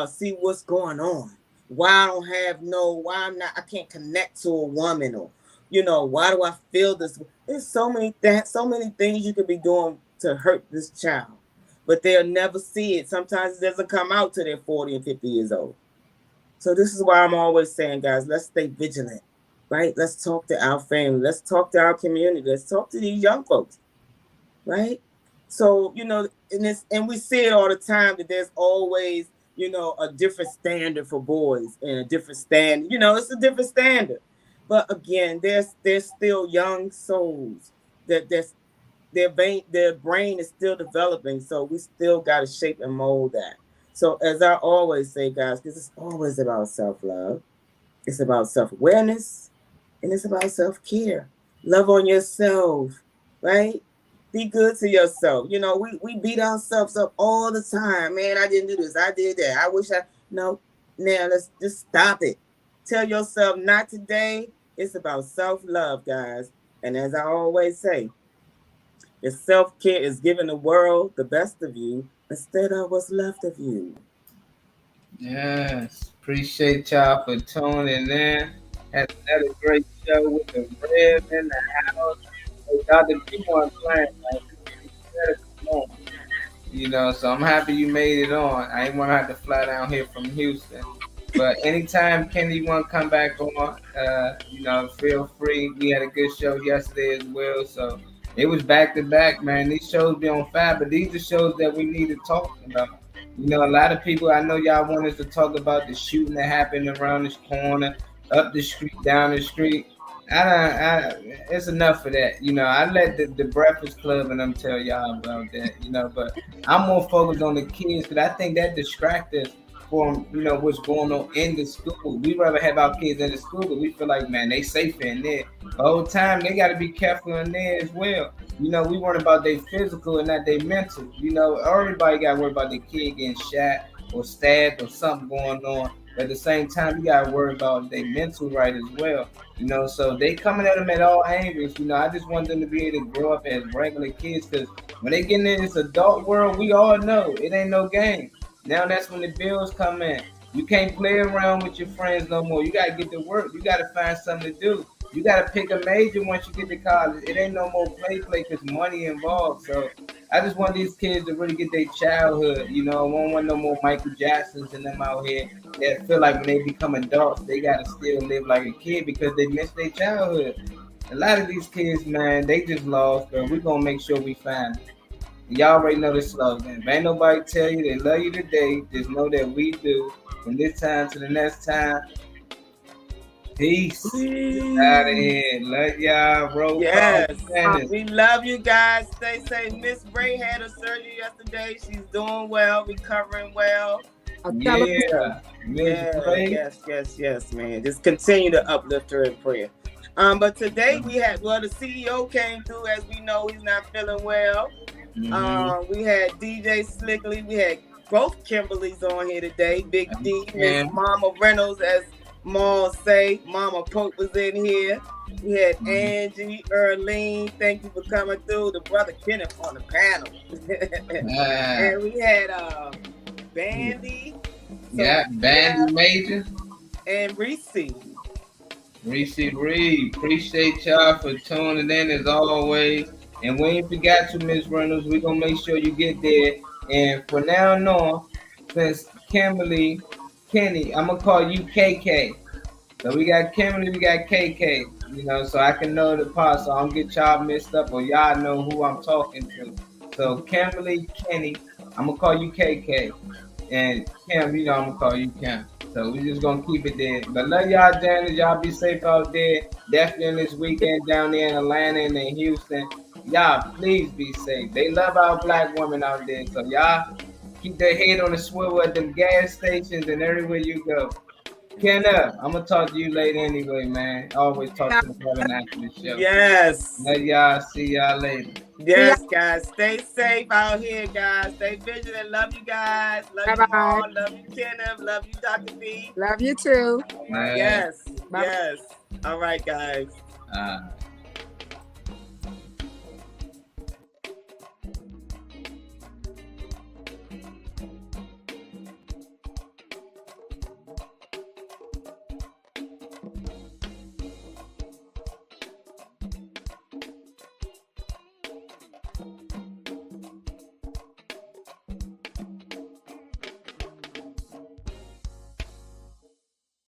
see what's going on. Why I can't connect to a woman, or, why do I feel this? There's so many things you could be doing to hurt this child, but they'll never see it. Sometimes it doesn't come out till they're 40 and 50 years old. So this is why I'm always saying, guys, let's stay vigilant, right? Let's talk to our family. Let's talk to our community. Let's talk to these young folks, right? So, and we see it all the time that there's always, a different standard for boys and a different standard. It's a different standard. But again, there's still young souls that their brain is still developing. So we still got to shape and mold that. So as I always say, guys, because it's always about self-love, it's about self-awareness, and it's about self-care. Love on yourself, right? Be good to yourself. We beat ourselves up all the time. Man, I didn't do this. I did that. I wish no. Now let's just stop it. Tell yourself, not today. It's about self-love, guys. And as I always say, if self-care is giving the world the best of you instead of what's left of you. Yes, appreciate y'all for tuning in. Had another great show with the Rev in the house. Hey, Dr. P on playing, man. Come on. So I'm happy you made it on. I ain't want to have to fly down here from Houston. But anytime Kenny want to come back on, feel free. We had a good show yesterday as well. So it was back to back, man. These shows be on fire, but these are shows that we need to talk about. A lot of people, I know y'all want us to talk about the shooting that happened around this corner, up the street, down the street. It's enough of that. I let the Breakfast Club and them tell y'all about that, but I'm more focused on the kids because I think that distracts us from, what's going on in the school. We rather have our kids in the school, but we feel like, man, they safe in there. The whole time, they got to be careful in there as well. We worry about their physical and not their mental. Everybody got to worry about their kid getting shot or stabbed or something going on. But at the same time, you gotta worry about their mental right as well. You know, so they coming at them at all angles. You know, I just want them to be able to grow up as regular kids because when they get in this adult world, we all know it ain't no game. Now that's when the bills come in. You can't play around with your friends no more. You gotta get to work. You gotta find something to do. You gotta pick a major once you get to college. It ain't no more play because money involved. So I just want these kids to really get their childhood. You know, I don't want no more Michael Jacksons and them out here that feel like when they become adults, they gotta still live like a kid because they missed their childhood. A lot of these kids, man, they just lost, but we're gonna make sure we find them. Y'all already know the slogan. If ain't nobody tell you they love you today, just know that we do. From this time to the next time, peace. Out of here. Love y'all. Roll call. Yes. Janice. We love you guys. Stay safe. Miss Ray had her surgery yesterday. She's doing well, recovering well. Yeah. Yes, man. Just continue to uplift her in prayer. But today we had, the CEO came through. As we know, he's not feeling well. We had DJ Slickley. We had both Kimberlys on here today. Big D, Miss Mama Reynolds, as Maul say. Mama Pope was in here. We had Angie, Earlene. Thank you for coming through. The brother Kenneth on the panel. And we had Bandy. Bandy Major. And Reese Reed. Appreciate y'all for tuning in as always. And we ain't forgot you, Miss Reynolds. We're gonna make sure you get there. And for now on, since Kenny, I'm gonna call you KK. So we got Kimberly, we got KK, you know, so I can know the part, so I don't get y'all mixed up or y'all know who I'm talking to. So Kimberly, Kenny, I'm gonna call you KK, and Kim, you know, I'm gonna call you Kim. So we just gonna keep it there. But love y'all, Janice. Y'all be safe out there. Definitely this weekend down there in Atlanta and in Houston. Y'all, please be safe. They love our black women out there, so y'all keep their head on the swivel at them gas stations and everywhere you go. Kenna, I'm gonna talk to you later anyway, man. I always talk to the brother after the show. Yes. Love y'all. See y'all later. Yes, guys. Stay safe out here, guys. Stay vigilant. Love you guys. Love you all. Love you, Kenneth. Love you, Dr. B. Love you too. Yes. Yes. All right, guys.